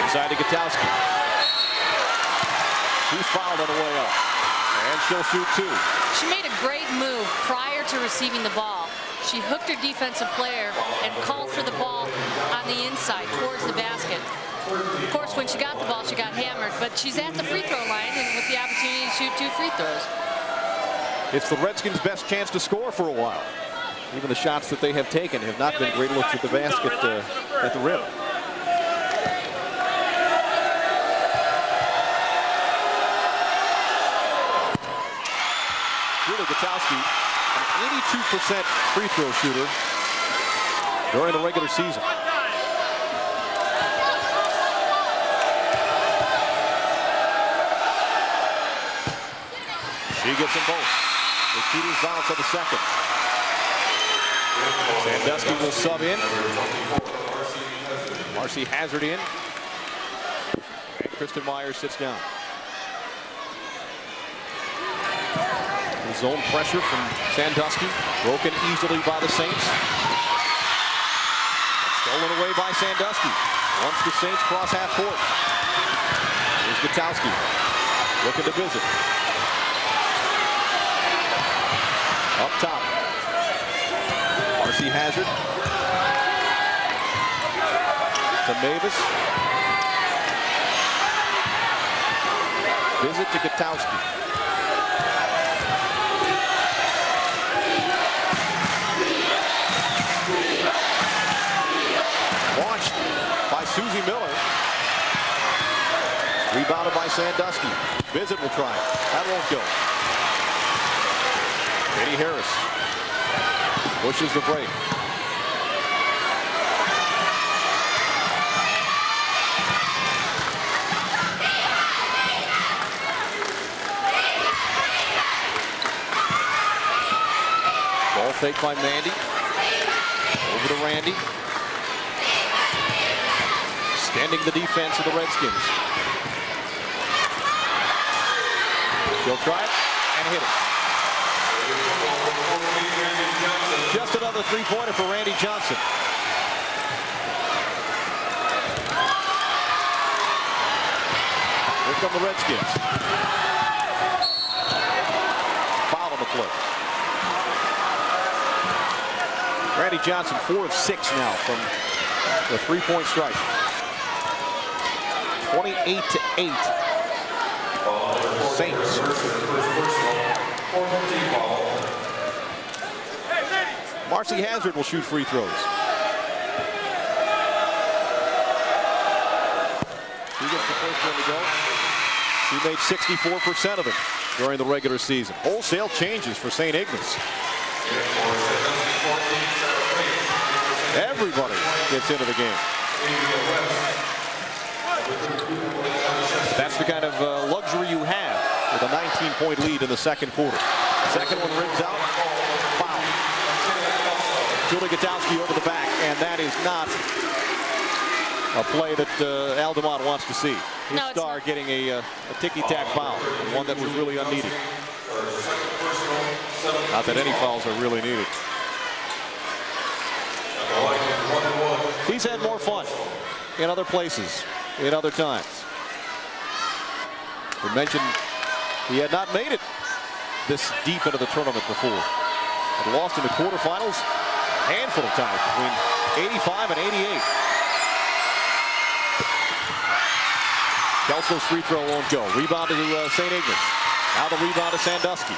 Inside to Gutowski. She's fouled on the way up. And she'll shoot 2. She made a great move prior to receiving the ball. She hooked her defensive player and called for the ball on the inside towards the basket. Of course, when she got the ball, she got hammered, but she's at the free throw line and with the opportunity to shoot 2 free throws. It's the Redskins' best chance to score for a while. Even the shots that they have taken have not been great looks at the basket at the rim. Ignace, an 82% free throw shooter during the regular season. She gets them both. The shooters bounce on the second. Sandusky will sub in. Marcy Hazard in. And Kristen Myers sits down. Zone pressure from Sandusky, broken easily by the Saints. Stolen away by Sandusky. Once the Saints cross half court. Here's Gutowski looking to visit. Up top. Marcy Hazard. To Mavis. Visit to Gutowski. Launched by Susie Miller. Rebounded by Sandusky. Visit will try it. That won't go. Eddie Harris pushes the break. Ball fake by Mandy. Over to Randy. Extending the defense of the Redskins. She'll try it and hit it. Just another three-pointer for Randy Johnson. Here come the Redskins. Foul on the play. Randy Johnson 4 of 6 now from the three-point strike. 28-8. Saints. Marcy Hazard will shoot free throws. She gets the first one to go. She made 64% of it during the regular season. Wholesale changes for St. Ignace. Everybody gets into the game. That's the kind of luxury you have with a 19-point lead in the second quarter. Second one rims out. Foul. Julie Gutowski over the back, and that is not a play that Al DeMont wants to see. His star getting a ticky-tack foul, one that was really unneeded. Not that any fouls are really needed. He's had more fun in other places, in other times. We mentioned he had not made it this deep into the tournament before. Had lost in the quarterfinals a handful of times, between 85 and 88. Kelso's free throw won't go. Rebound to St. Ignace. Now the rebound to Sandusky.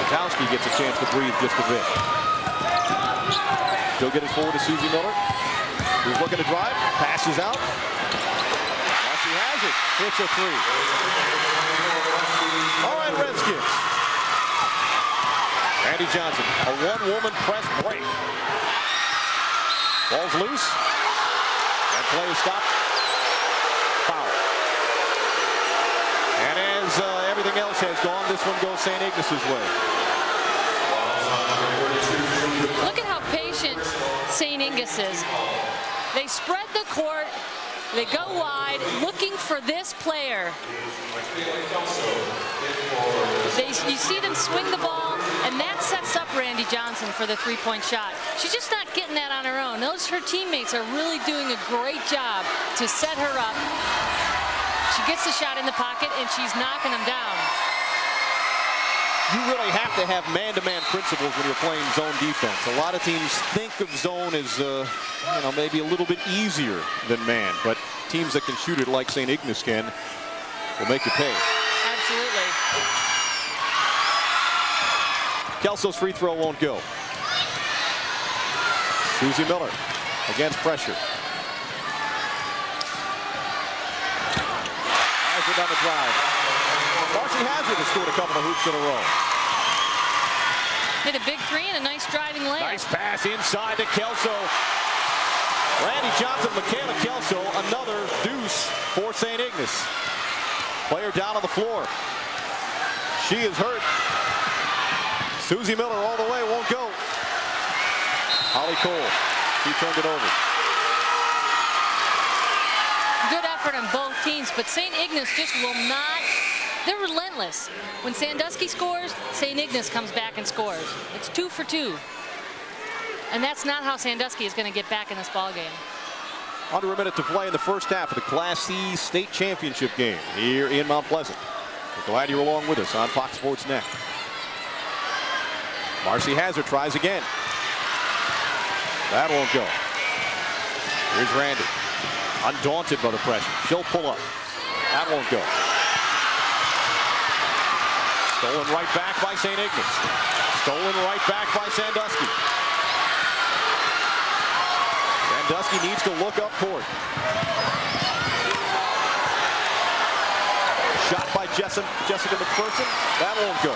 Gutowski gets a chance to breathe just a bit. She'll get it forward to Susie Miller, who's looking to drive, passes out. Marcy Hazard hits a three. All right, Redskins. Randy Johnson, a one-woman press break. Ball's loose. And play is stopped. Foul. And as everything else has gone, this one goes St. Ignace's way. Look at how patient St. Ignace is. They spread the court. They go wide, looking for this player. You see them swing the ball, and that sets up Randy Johnson for the three-point shot. She's just not getting that on her own. Notice her teammates are really doing a great job to set her up. She gets the shot in the pocket, and she's knocking them down. You really have to have man-to-man principles when you're playing zone defense. A lot of teams think of zone as, maybe a little bit easier than man, but teams that can shoot it like St. Ignace can will make you pay. Absolutely. Kelso's free throw won't go. Susie Miller against pressure. Hazard on the drive. Marcy Hazard has scored a couple of hoops in a row. Hit a big three and a nice driving layup. Nice pass inside to Kelso. Randy Johnson, Michaela Kelso, another deuce for St. Ignace. Player down on the floor. She is hurt. Susie Miller all the way, won't go. Holly Cole, she turned it over. Good effort on both teams, but St. Ignace just will not. They're relentless. When Sandusky scores, St. Ignace comes back and scores. It's 2 for 2. And that's not how Sandusky is going to get back in this ballgame. Under a minute to play in the first half of the Class C state championship game here in Mount Pleasant. We're glad you're along with us on Fox Sports Net. Marcy Hazard tries again. That won't go. Here's Randy. Undaunted by the pressure. She'll pull up. That won't go. Stolen right back by St. Ignace. Stolen right back by Sandusky. Sandusky needs to look up court. Shot by Jessica McPherson. That won't go.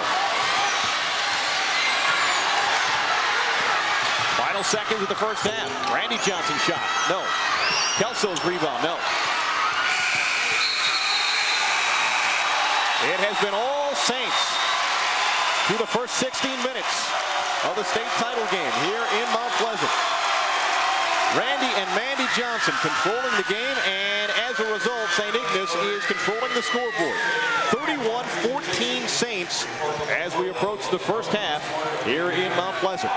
Final seconds of the first half. Randy Johnson shot. No. Kelso's rebound. No. It has been all Saints through the first 16 minutes of the state title game here in Mount Pleasant. Randy and Mandy Johnson controlling the game, and as a result, St. Ignace is controlling the scoreboard. 31-14 Saints as we approach the first half here in Mount Pleasant.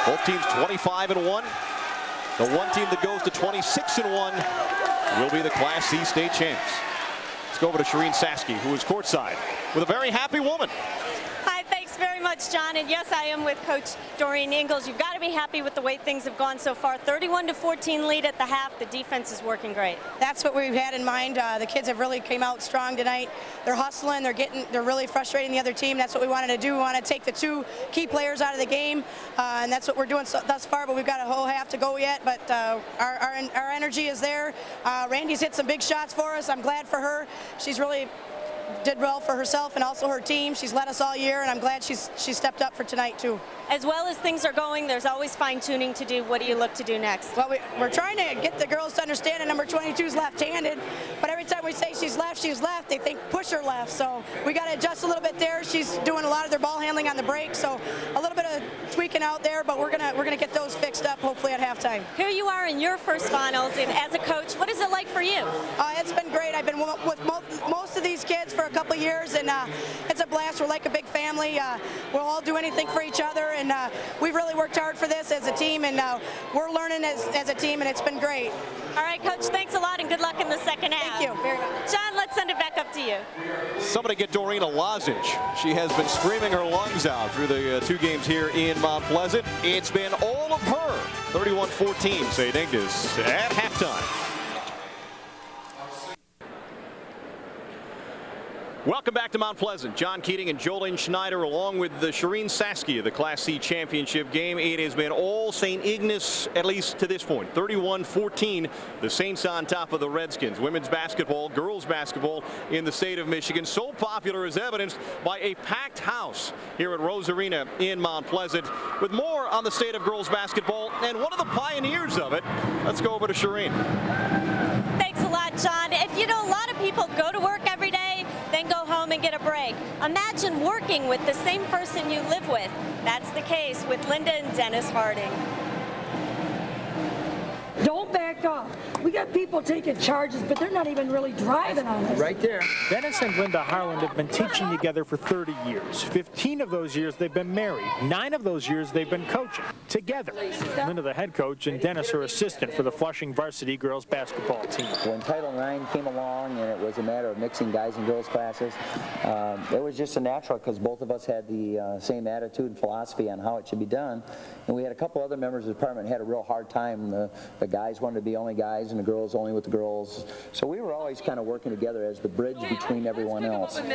Both teams 25-1. The one team that goes to 26-1 will be the Class C state champs. Let's go over to Shireen Sasky, who is courtside with a very happy woman. Hi, thanks very much, John. And yes, I am with Coach Doreen Ingalls. You've got to be happy with the way things have gone so far. 31-14 lead at the half. The defense is working great. That's what we've had in mind. The kids have really came out strong tonight. They're hustling. They're really frustrating the other team. That's what we wanted to do. We want to take the two key players out of the game, and that's what we're doing thus far. But we've got a whole half to go yet. But our energy is there. Randy's hit some big shots for us. I'm glad for her. She's really did well for herself and also her team. She's led us all year, and I'm glad she stepped up for tonight too. As well as things are going, there's always fine-tuning to do. What do you look to do next? Well, we're trying to get the girls to understand that number 22 is left-handed, but every time we say she's left, they think push her left. So we got to adjust a little bit there. She's doing a lot of their ball handling on the break, so a little bit of tweaking out there, but we're gonna get those fixed up hopefully at halftime. Here you are in your first finals, and as a coach, what is it like for you? It's been great. I've been with most of these kids for a couple years, and it's a blast. We're like a big family. We'll all do anything for each other, and we've really worked hard for this as a team, and we're learning as a team, and it's been great. All right, Coach, thanks a lot, and good luck in the second half. Thank you very much. John, let's send it back up to you. Somebody get Doreen a lozenge. She has been screaming her lungs out through the two games here in Mount Pleasant. It's been all of her. 31-14, St. Ignace at halftime. Welcome back to Mount Pleasant. John Keating and Jolene Schneider along with the Shireen Sasky of the Class C championship game. It has been all St. Ignace, at least to this point. 31-14. The Saints on top of the Redskins. Women's basketball, girls basketball in the state of Michigan. So popular as evidenced by a packed house here at Rose Arena in Mount Pleasant. With more on the state of girls basketball and one of the pioneers of it, let's go over to Shireen. Thanks a lot, John. And you know, a lot of people go to work every day, then go home and get a break. Imagine working with the same person you live with. That's the case with Linda and Dennis Harding. Don't back off. We got people taking charges, but they're not even really driving on us. Right there. Dennis and Linda Harland have been teaching together for 30 years. 15 of those years they've been married. 9 of those years they've been coaching together. Linda the head coach and Dennis her assistant for the Flushing varsity girls basketball team. When Title IX came along and it was a matter of mixing guys and girls classes, it was just a natural because both of us had the same attitude and philosophy on how it should be done. And we had a couple other members of the department had a real hard time. The guys wanted to be only guys and the girls only with the girls. So we were always kind of working together as the bridge between everyone else. And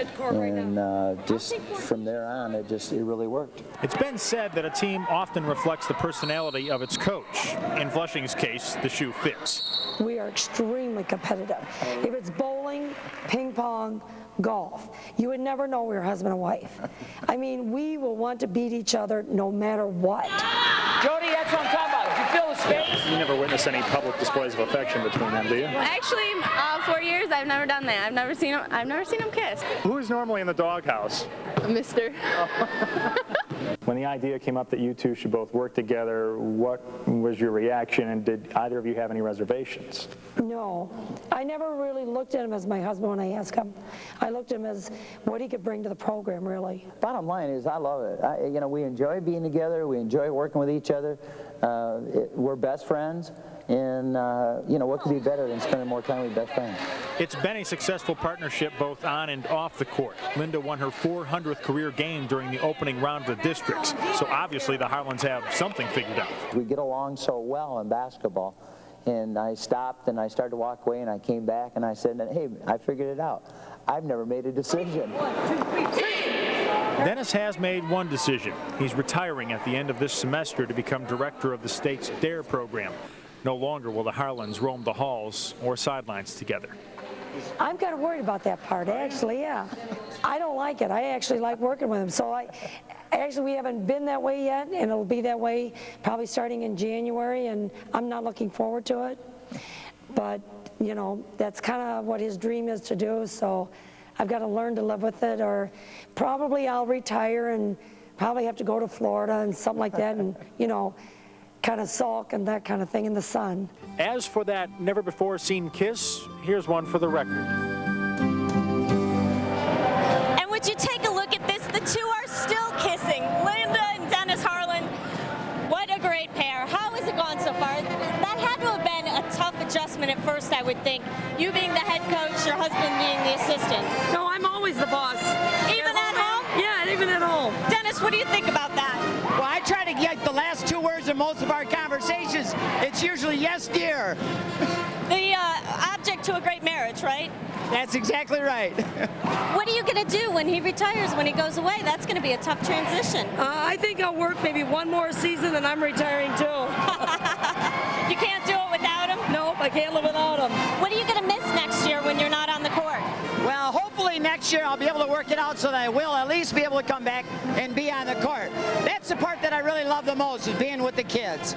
just from there on, it really worked. It's been said that a team often reflects the personality of its coach. In Flushing's case, the shoe fits. We are extremely competitive. If it's bowling, ping pong, golf, you would never know we were husband and wife. I mean, we will want to beat each other no matter what. Jody, that's what I'm talking about. Did you feel the space? You never witness any public displays of affection between them, do you? Actually, 4 years, I've never done that. I've never seen them kiss. Who is normally in the doghouse? Mister. When the idea came up that you two should both work together, what was your reaction, and did either of you have any reservations? No, I never really looked at him as my husband when I asked him. I looked at him as what he could bring to the program, really. Bottom line is, I love it. We enjoy being together. We enjoy working with each other. We're best friends. And, what could be better than spending more time with best friends? It's been a successful partnership both on and off the court. Linda won her 400th career game during the opening round of the districts. So obviously the Harlans have something figured out. We get along so well in basketball. And I stopped and I started to walk away and I came back and I said, hey, I figured it out. I've never made a decision. Dennis has made one decision. He's retiring at the end of this semester to become director of the state's DARE program. No longer will the Harlans roam the halls or sidelines together. I'm kind of worried about that part, actually, yeah. I don't like it. I actually like working with him. So actually, we haven't been that way yet, and it'll be that way probably starting in January, and I'm not looking forward to it. But, that's kind of what his dream is to do, so I've got to learn to live with it, or probably I'll retire and probably have to go to Florida and something like that, and, kind of sulk and that kind of thing in the sun. As for that never-before-seen kiss, here's one for the record. And would you take a look at this? The two are still kissing. Linda and Dennis Harlan. What a great pair. How has it gone so far? That had to have been a tough adjustment at first, I would think. You being the head coach, your husband being the assistant. No, I'm always the boss. Even at home? Yeah, even at home. Dennis, what do you think about that? Well, I try to get the last two words in most of our conversations. It's usually yes, dear. The object to a great marriage, right? That's exactly right. What are you going to do when he retires, when he goes away? That's going to be a tough transition. I think I'll work maybe one more season and I'm retiring too. You can't do it without him? Nope, I can't live without him. What are you going to miss next year when you're not on the court? Well, hopefully next year I'll be able to work it out so that I will at least be able to come back and be on the court. That's the part that I really love the most, is being with the kids.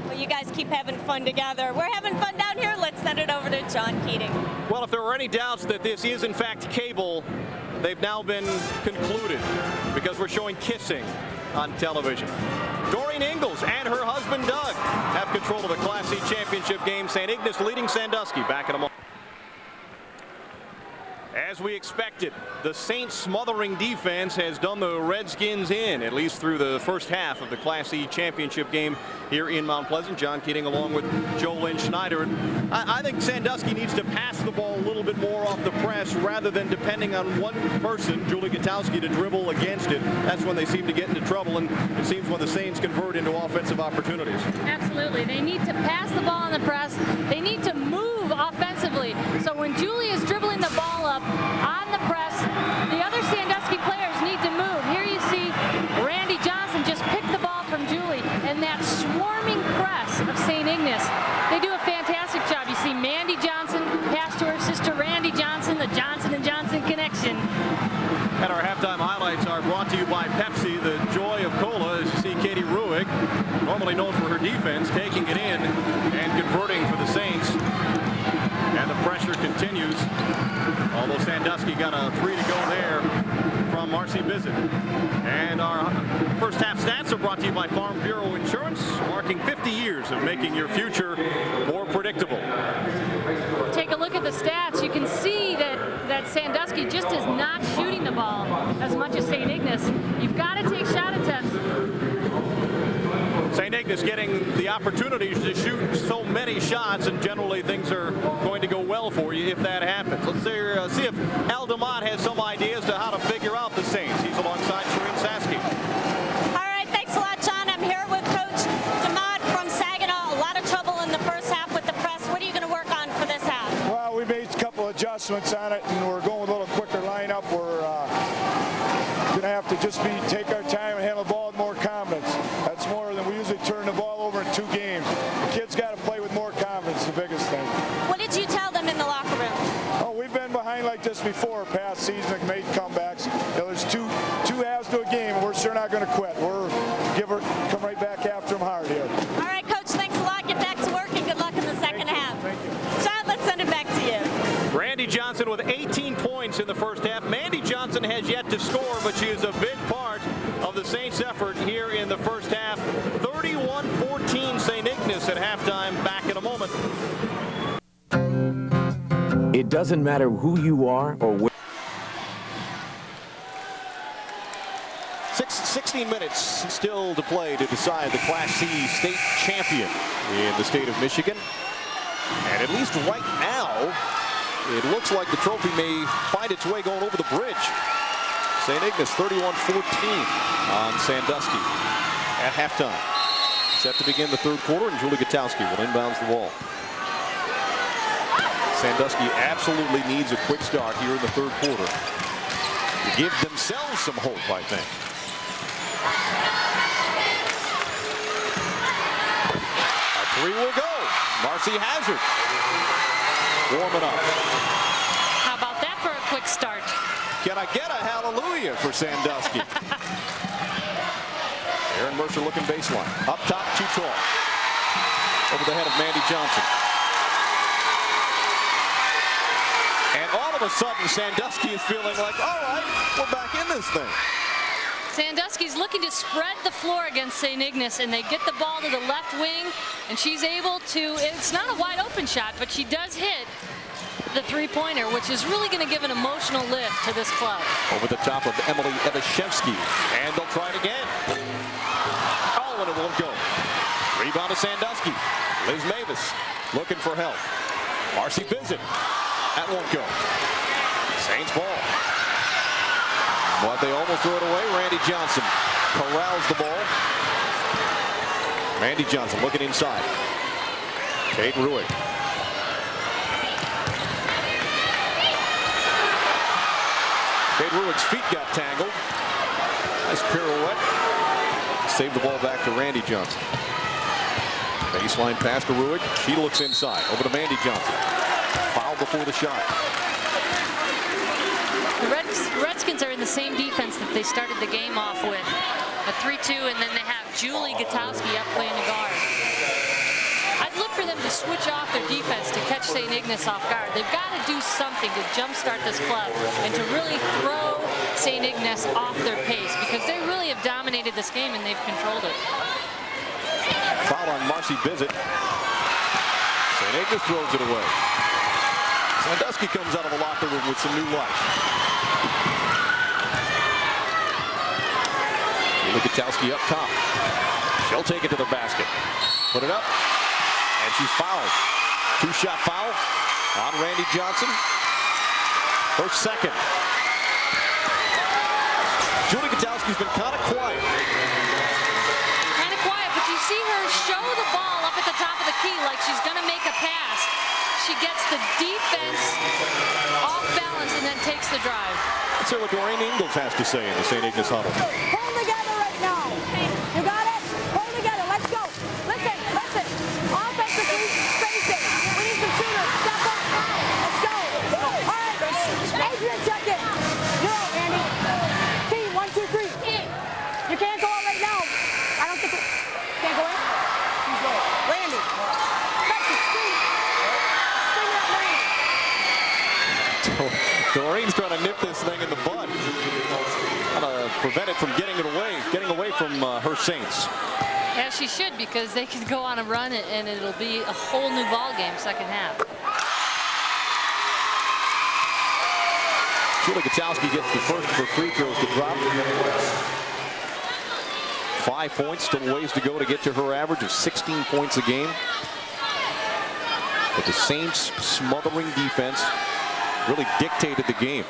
Well, you guys keep having fun together. We're having fun down here. Let's send it over to John Keating. Well, if there were any doubts that this is in fact cable, they've now been concluded because we're showing kissing on television. Doreen Ingalls and her husband Doug have control of the Class C championship game. St. Ignace leading Sandusky. Back in a moment. As we expected, the Saints' smothering defense has done the Redskins in, at least through the first half of the Class C championship game here in Mount Pleasant. John Keating along with Joe Lynn Schneider. And I think Sandusky needs to pass the ball a little bit more off the press rather than depending on one person, Julie Gutowski, to dribble against it. That's when they seem to get into trouble, and it seems when the Saints convert into offensive opportunities. Absolutely. They need to pass the ball on the press. They need to move offensively. So when Julie is dribbling the ball up on the press, the other Sandusky players need to move. Here you see Randy Johnson just pick the ball from Julie, and that swarming press of St. Ignace. They do a fantastic job. You see Mandy Johnson pass to her sister Randy Johnson, the Johnson & Johnson connection. And our halftime highlights are brought to you by Pepsi, the joy of cola. As you see Katie Ruick, normally known for her defense, taking it in and converting for the Saints. And the pressure continues. Although Sandusky got a 3 to go there from Marcy Bizzett. And our first half stats are brought to you by Farm Bureau Insurance, marking 50 years of making your future more predictable. Take a look at the stats. You can see that Sandusky just is not shooting the ball as much as St. Ignace. You've got to take shot attempts. St. Ignace getting the opportunities to shoot so many shots, and generally things are going to go well for you if that happens. Let's see if Al DeMott has some ideas to how to figure out the Saints. He's alongside Shireen Saski. All right, thanks a lot, John. I'm here with Coach DeMott from Saginaw. A lot of trouble in the first half adjustments on it, and we're going with a little quicker lineup. We're going to have to just take our time and handle the ball with more confidence. That's more than we usually turn the ball over in 2 games. The kids got to play with more confidence, the biggest thing. What did you tell them in the locker room? Oh, we've been behind like this before, past season, and made comebacks. You know, there's two halves to a game, and we're sure not going to quit. We're come right back after them hard here. All right, Coach, thanks a lot. Get back to work, and good luck in the second half. Thank you. John, let's send it back to you. Randy Johnson with 18 points in the first half. Mandy Johnson has yet to score, but she is a big part of the Saints' effort here in the first half. 31-14 St. Ignace at halftime. Back in a moment. It doesn't matter who you are or where. 16 minutes still to play to decide the Class C state champion in the state of Michigan. And at least right now, it looks like the trophy may find its way going over the bridge. St. Ignace 31-14 on Sandusky at halftime. Set to begin the third quarter, and Julie Gutowski will inbounds the ball. Sandusky absolutely needs a quick start here in the third quarter to give themselves some hope, I think. A 3 will go. Marcy Hazard warming up. How about that for a quick start? Can I get a hallelujah for Sandusky? Aaron Mercer looking baseline. Up top, too tall. Over the head of Mandy Johnson. And all of a sudden, Sandusky is feeling like, all right, we're back in this thing. Sandusky's looking to spread the floor against St. Ignace, and they get the ball to the left wing, and she's able to, it's not a wide open shot, but she does hit the three-pointer, which is really going to give an emotional lift to this club. Over the top of Emily Evashevsky, and they'll try it again. Oh, and it won't go. Rebound to Sandusky. Liz Mavis looking for help. Marcy Bizet. That won't go. Saints ball. But they almost threw it away. Randy Johnson corrals the ball. Randy Johnson looking inside. Kate Ruick. Kate Ruick's feet got tangled. Nice pirouette. Saved the ball back to Randy Johnson. Baseline pass to Ruick. She looks inside. Over to Mandy Johnson. Foul before the shot. The Redskins are in the same defense that they started the game off with. A 3-2, and then they have Julie Gutowski up playing the guard. I'd look for them to switch off their defense to catch St. Ignace off guard. They've got to do something to jumpstart this club and to really throw St. Ignace off their pace, because they really have dominated this game and they've controlled it. Foul on Marcy Bizet. St. Ignace throws it away. Sandusky comes out of the locker room with some new life. Gutowski up top. She'll take it to the basket. Put it up. And she's fouled. Two-shot foul on Randy Johnson. Her second. Julie Gutowski's been kind of quiet. Kind of quiet, but you see her show the ball up at the top of the key like she's going to make a pass. She gets the defense off balance and then takes the drive. Let's hear what Doreen Ingalls has to say in the St. Ignace huddle. Hold together right now. You got it? Hold together. Let's go. Listen. Offensively, space it. We need some shooters. Step up. Let's go. All right. Adrian, check in. You're out, Andy. Team, 1, 2, 3. You can't go out right now. I don't think can't go in. Randy. That's a screen. Screen up, Randy. Doreen's trying to nip this thing in the bud. Trying to prevent it from getting away from her Saints. Yeah, she should, because they could go on a run and it'll be a whole new ball game second half. Julie Gutowski gets the first of her free throws to drop. 5 points, still ways to go to get to her average of 16 points a game. But the Saints' smothering defense really dictated the game.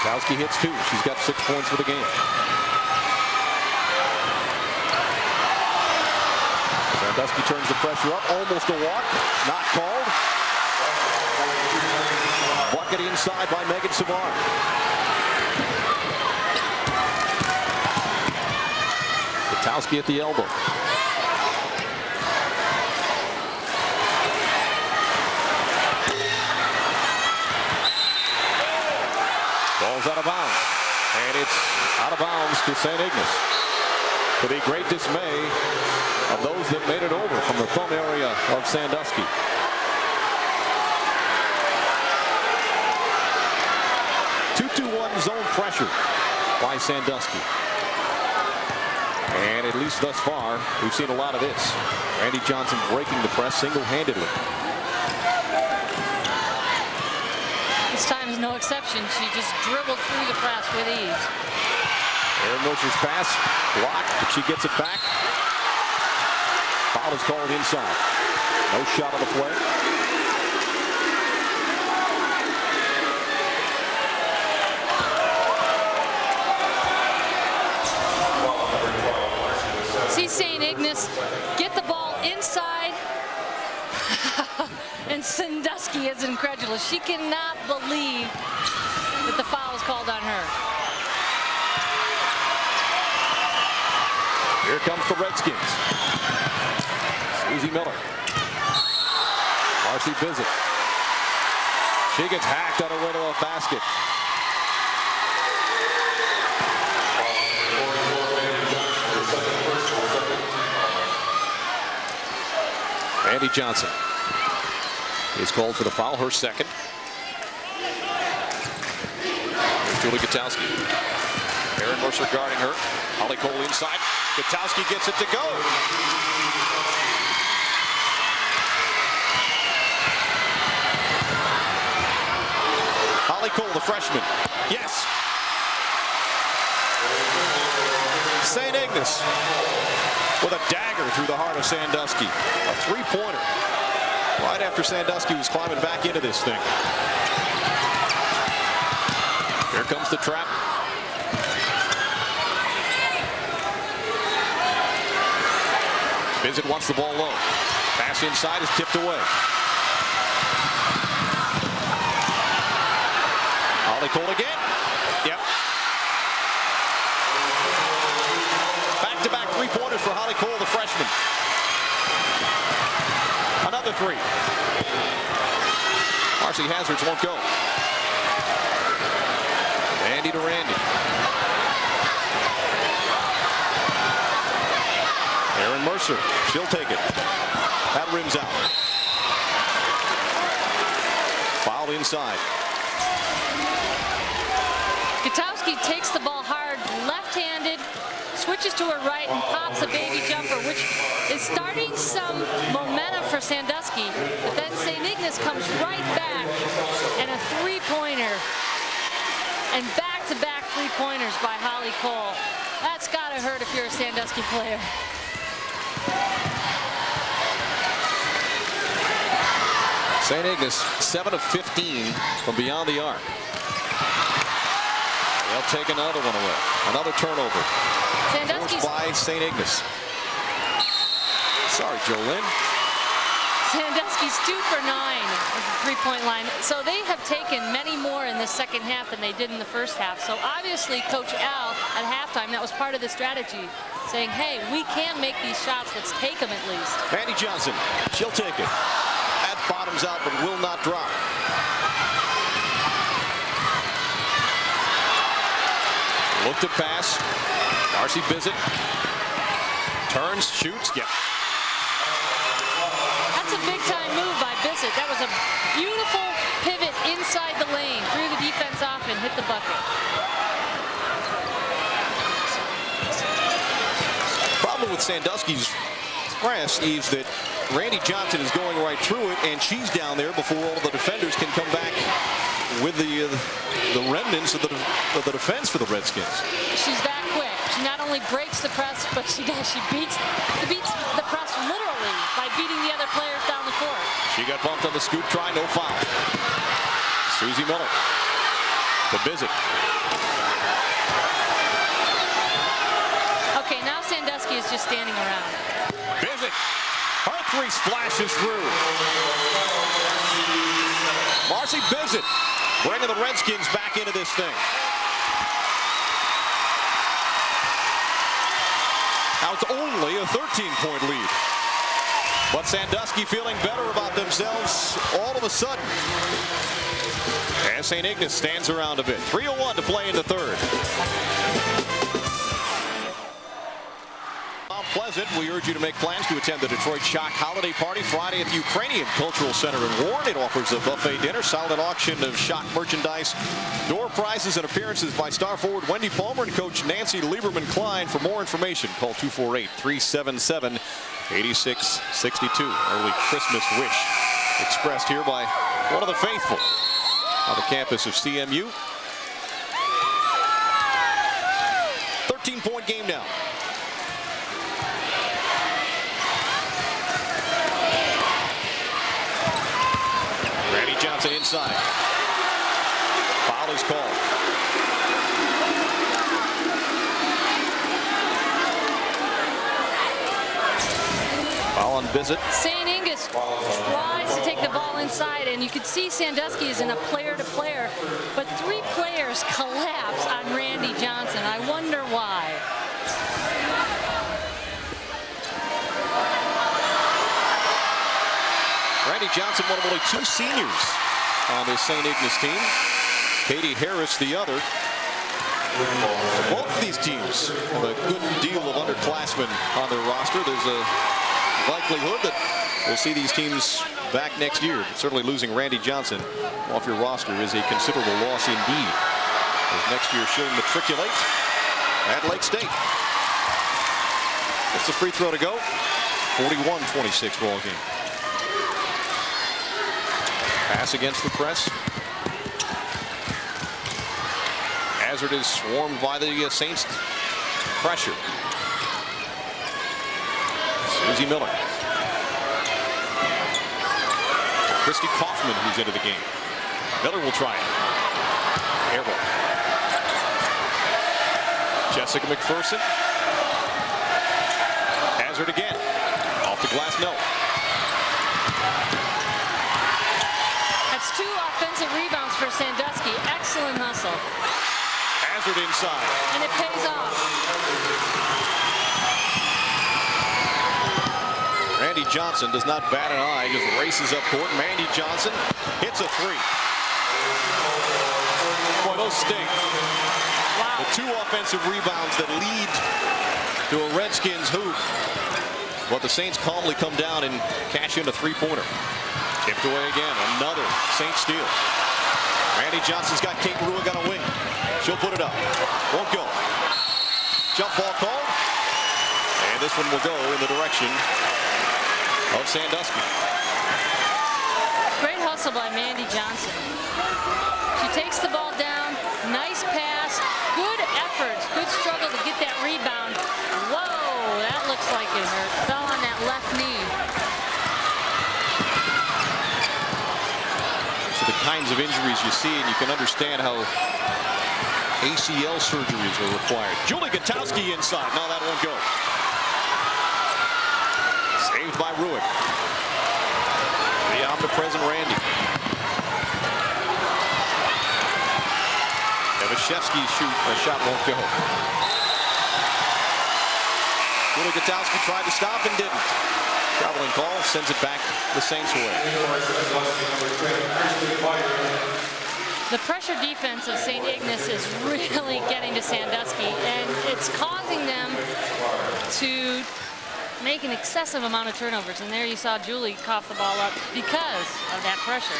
Gutowski hits 2. She's got 6 points for the game. Sandusky turns the pressure up. Almost a walk. Not called. Bucket inside by Megan Samar. Gutowski at the elbow. Ball's out of bounds. And it's out of bounds to St. Ignace. To the great dismay of those that made it over from the thumb area of Sandusky. Two-2-1 zone pressure by Sandusky. And at least thus far, we've seen a lot of this. Randy Johnson breaking the press single-handedly. This time is no exception. She just dribbled through the press with ease. Erin Mercer's pass blocked, but she gets it back. Foul is called inside. No shot on the play. See St. Ignace get the ball inside. And Sandusky is incredulous. She cannot believe that the foul is called on her. Here comes the Redskins. Susie Miller. Marcy Bizzett. She gets hacked on her way to a basket. Randy Johnson is called for the foul, her second. Julie Gutowski. Erin Mercer guarding her. Holly Cole inside. Gutowski gets it to go. Holly Cole, the freshman. Yes. St. Ignace with a dagger through the heart of Sandusky. A three-pointer. Right after Sandusky was climbing back into this thing. Here comes the trap. Bizzett wants the ball low. Pass inside is tipped away. Holly Cole again. Yep. Back-to-back three-pointers for Holly Cole, the freshman. Another three. Marcy Hazards won't go. Randy to Randy. Erin Mercer, she'll take it. That rims out. Foul inside. Gutowski takes the ball hard, left-handed, switches to her right and pops a baby jumper, which is starting some momentum for Sandusky. But then St. Ignace comes right back and a three-pointer. And back-to-back three-pointers by Holly Cole. That's got to hurt if you're a Sandusky player. St. Ignace, 7 of 15 from beyond the arc. They'll take another one away. Another turnover. Sandusky's by St. Ignace. Sorry, Jolynn. Sandusky's 2 for 9 at the three-point line. So they have taken many more in the second half than they did in the first half. So obviously, Coach Al at halftime, that was part of the strategy, saying, hey, we can make these shots. Let's take them at least. Randy Johnson, she'll take it. That bottoms out, but will not drop. Look to pass. Marcy Bizzett turns, shoots. Yeah. That's a big-time move by Bizzett. That was a beautiful pivot inside the lane, threw the defense off and hit the bucket. Problem with Sandusky's press is that Randy Johnson is going right through it, and she's down there before all the defenders can come back with the remnants of the defense for the Redskins. She's that quick. She not only breaks the press, but she beats the press literally by beating the other players down the court. She got bumped on the scoop try, no foul. Susie Miller to Bizzett. Okay, now Sandusky is just standing around. Bizzett, her three splashes through. Marcy Bizzett bringing the Redskins back into this thing. Now it's only a 13-point lead. But Sandusky feeling better about themselves all of a sudden. And St. Ignace stands around a bit. 3:01 to play in the third. Mount Pleasant, we urge you to make plans to attend the Detroit Shock Holiday Party Friday at the Ukrainian Cultural Center in Warren. It offers a buffet dinner, silent auction of Shock merchandise, door prizes, and appearances by star forward Wendy Palmer and coach Nancy Lieberman-Klein. For more information, call 248-377-8662. Early Christmas wish expressed here by one of the faithful on the campus of CMU. 13-point game now. Randy Johnson inside. Foul is called. Foul on Bizzett. St. Ignace tries to take the ball inside, and you could see Sandusky is in a player-to-player, but three players collapse on Randy Johnson. I wonder why. Randy Johnson, one of only two seniors on this St. Ignace team. Katie Harris, the other. Both of these teams have a good deal of underclassmen on their roster. There's a likelihood that we'll see these teams back next year. But certainly losing Randy Johnson off your roster is a considerable loss indeed, as next year she'll matriculate at Lake State. It's a free throw to go. 41-26 ball game. Pass against the press. Hazard is swarmed by the Saints pressure. Susie Miller. Christy Kaufman, who's into the game. Miller will try it. Air ball. Jessica McPherson. Hazard again. Off the glass, no. That's two offensive rebounds for Sandusky. Excellent hustle. Hazard inside. And it pays off. Randy Johnson does not bat an eye, just races up court. Mandy Johnson hits a three. Boy, those sting. Wow. The two offensive rebounds that lead to a Redskins hoop. But the Saints calmly come down and cash in a three-pointer. Tipped away again. Another Saints steal. Randy Johnson's got Kate Ruick on a wing. She'll put it up. Won't go. Jump ball called. And this one will go in the direction of Sandusky. Great hustle by Mandy Johnson. She takes the ball down. Nice pass. Good effort. Good struggle to get that rebound. Whoa, that looks like it hurt. Fell on that left knee. So the kinds of injuries you see, and you can understand how ACL surgeries are required. Julie Gutowski inside. No, that won't go. Saved by Ruick. The omnipresent Randy. Evashevsky's shot won't go. Julie Gutowski tried to stop and didn't. Traveling call sends it back the Saints' way. The pressure defense of St. Ignace is really getting to Sandusky, and it's causing them to make an excessive amount of turnovers. And there you saw Julie cough the ball up because of that pressure.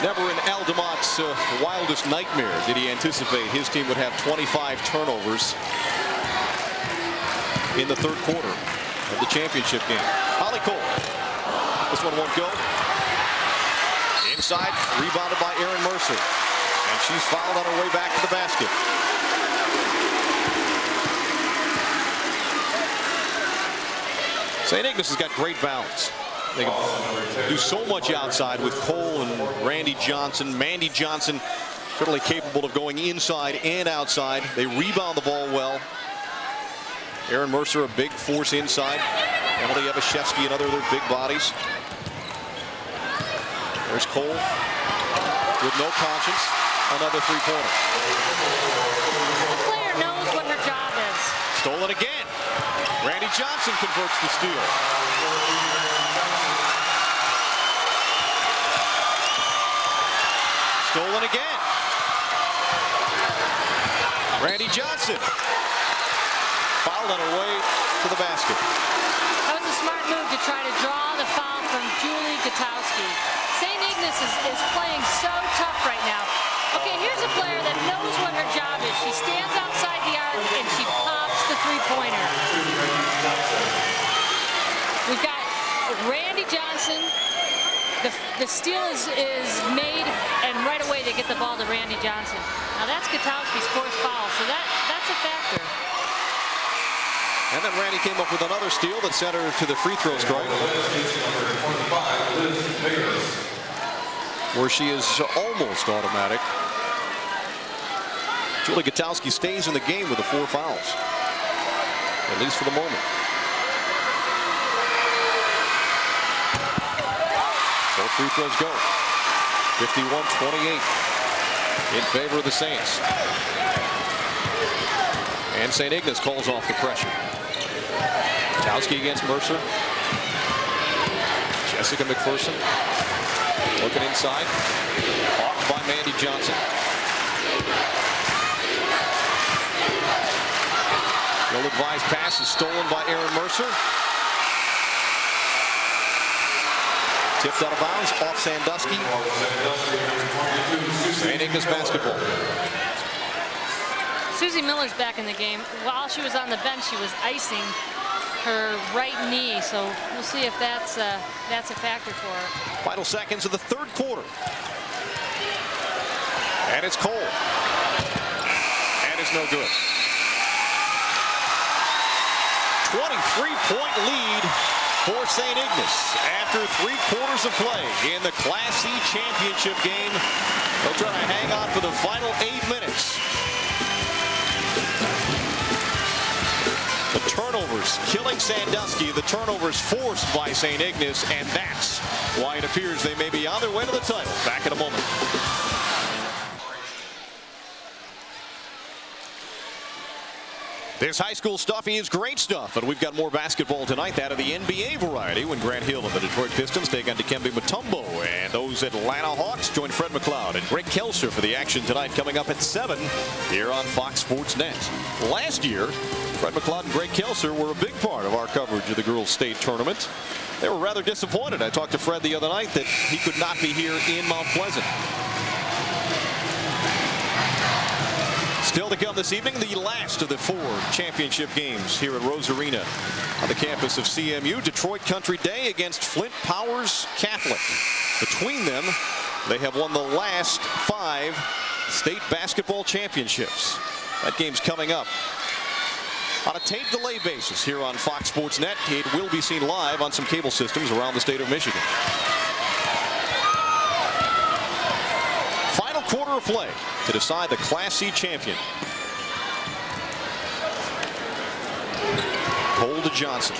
Never in Aldamont's wildest nightmare did he anticipate his team would have 25 turnovers in the third quarter of the championship game. Holly Cole. This one won't go. Inside, rebounded by Erin Mercer. And she's fouled on her way back to the basket. St. Ignace has got great balance. They can do so much outside with Cole and Randy Johnson. Mandy Johnson certainly capable of going inside and outside. They rebound the ball well. Erin Mercer, a big force inside. Emily Evashevsky and other big bodies. There's Cole with no conscience. Another three-pointer. The player knows what her job is. Stolen again. Randy Johnson converts the steal. Stolen again. Randy Johnson. Fouled on her way to the basket. That was a smart move to try to draw the foul from Julie Gutowski. St. Ignace is playing so tough right now. Okay, here's a player that knows what her job is. She stands outside the arc and she pops the three-pointer. We've got Randy Johnson. The steal is made, and right away they get the ball to Randy Johnson. Now that's Gutowski's fourth foul, so that's a factor. And then Randy came up with another steal that sent her to the free throw stripe, where she is almost automatic. Julie Gutowski stays in the game with the 4 fouls, at least for the moment. Both free throws go. 51-28 in favor of the Saints. And St. Ignace calls off the pressure. Gutowski against Mercer. Jessica McPherson looking inside. Off by Mandy Johnson. The ill-advised pass is stolen by Aaron Mercer. Tipped out of bounds off Sandusky. St. Ignace basketball. Susie Miller's back in the game. While she was on the bench, she was icing her right knee, so we'll see if that's a factor for her. Final seconds of the third quarter. And it's Cole. And it's no good. 23-point lead for St. Ignace after 3 quarters of play in the Class C championship game. They'll try to hang on for the final 8 minutes. The turnovers killing Sandusky. The turnovers forced by St. Ignace, and that's why it appears they may be on their way to the title. Back in a moment. This high school stuff is great stuff, and we've got more basketball tonight, that of the NBA variety, when Grant Hill and the Detroit Pistons take on Dikembe Mutombo, and those Atlanta Hawks join Fred McLeod and Greg Kelser for the action tonight, coming up at 7 here on Fox Sports Net. Last year, Fred McLeod and Greg Kelser were a big part of our coverage of the girls' state tournament. They were rather disappointed. I talked to Fred the other night that he could not be here in Mount Pleasant. Still to come this evening, the last of the 4 championship games here at Rose Arena on the campus of CMU. Detroit Country Day against Flint Powers Catholic. Between them, they have won the last 5 state basketball championships. That game's coming up on a tape delay basis here on Fox Sports Net. It will be seen live on some cable systems around the state of Michigan. Final quarter of play to decide the Class C champion. Cole to Johnson.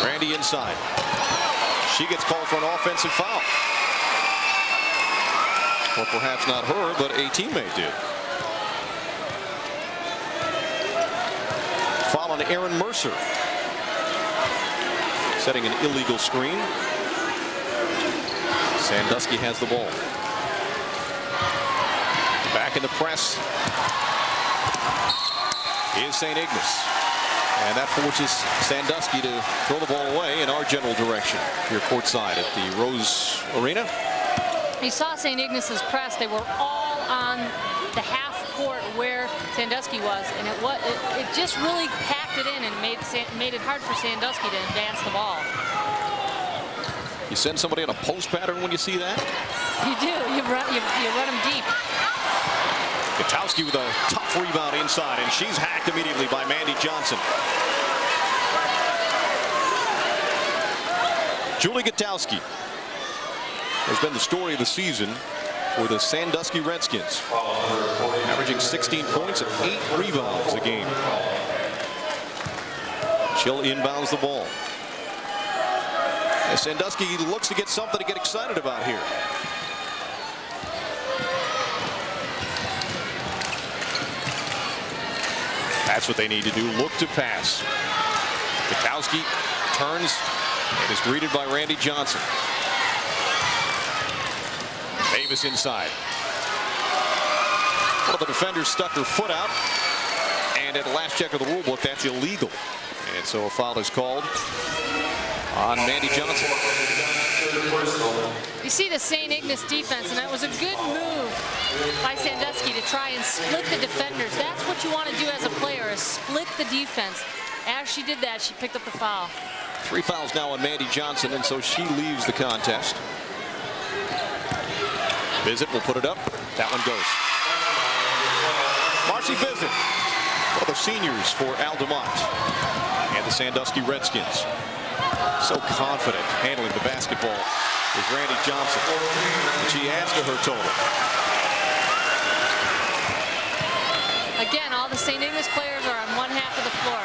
Randy inside. She gets called for an offensive foul. Or perhaps not her, but a teammate did. Foul on Aaron Mercer. Setting an illegal screen. Sandusky has the ball. Back in the press is St. Ignace. And that forces Sandusky to throw the ball away in our general direction here courtside at the Rose Arena. You saw St. Ignace's press. They were all on the half court where Sandusky was, and it just really packed it in and made it hard for Sandusky to advance the ball. You send somebody on a post pattern when you see that? You do. You run them deep. Gutowski with a tough rebound inside, and she's hacked immediately by Mandy Johnson. Julie Gutowski has been the story of the season for the Sandusky Redskins, averaging 16 points and 8 rebounds a game. She'll inbounds the ball. As Sandusky looks to get something to get excited about here. That's what they need to do. Look to pass. Bukowski turns and is greeted by Randy Johnson. Davis inside. One of the defenders stuck her foot out, and at the last check of the rule book, that's illegal. And so a foul is called on Mandy Johnson. You see the St. Ignace defense, and that was a good move by Sandusky to try and split the defenders. That's what you want to do as a player, is split the defense. As she did that, she picked up the foul. 3 fouls now on Mandy Johnson, and so she leaves the contest. Visit will put it up. That one goes. Marcy Visit, one of the seniors for Altamont and the Sandusky Redskins. So confident handling the basketball is Randy Johnson. And she adds to her total. Again, all the St. Ignace players are on one half of the floor.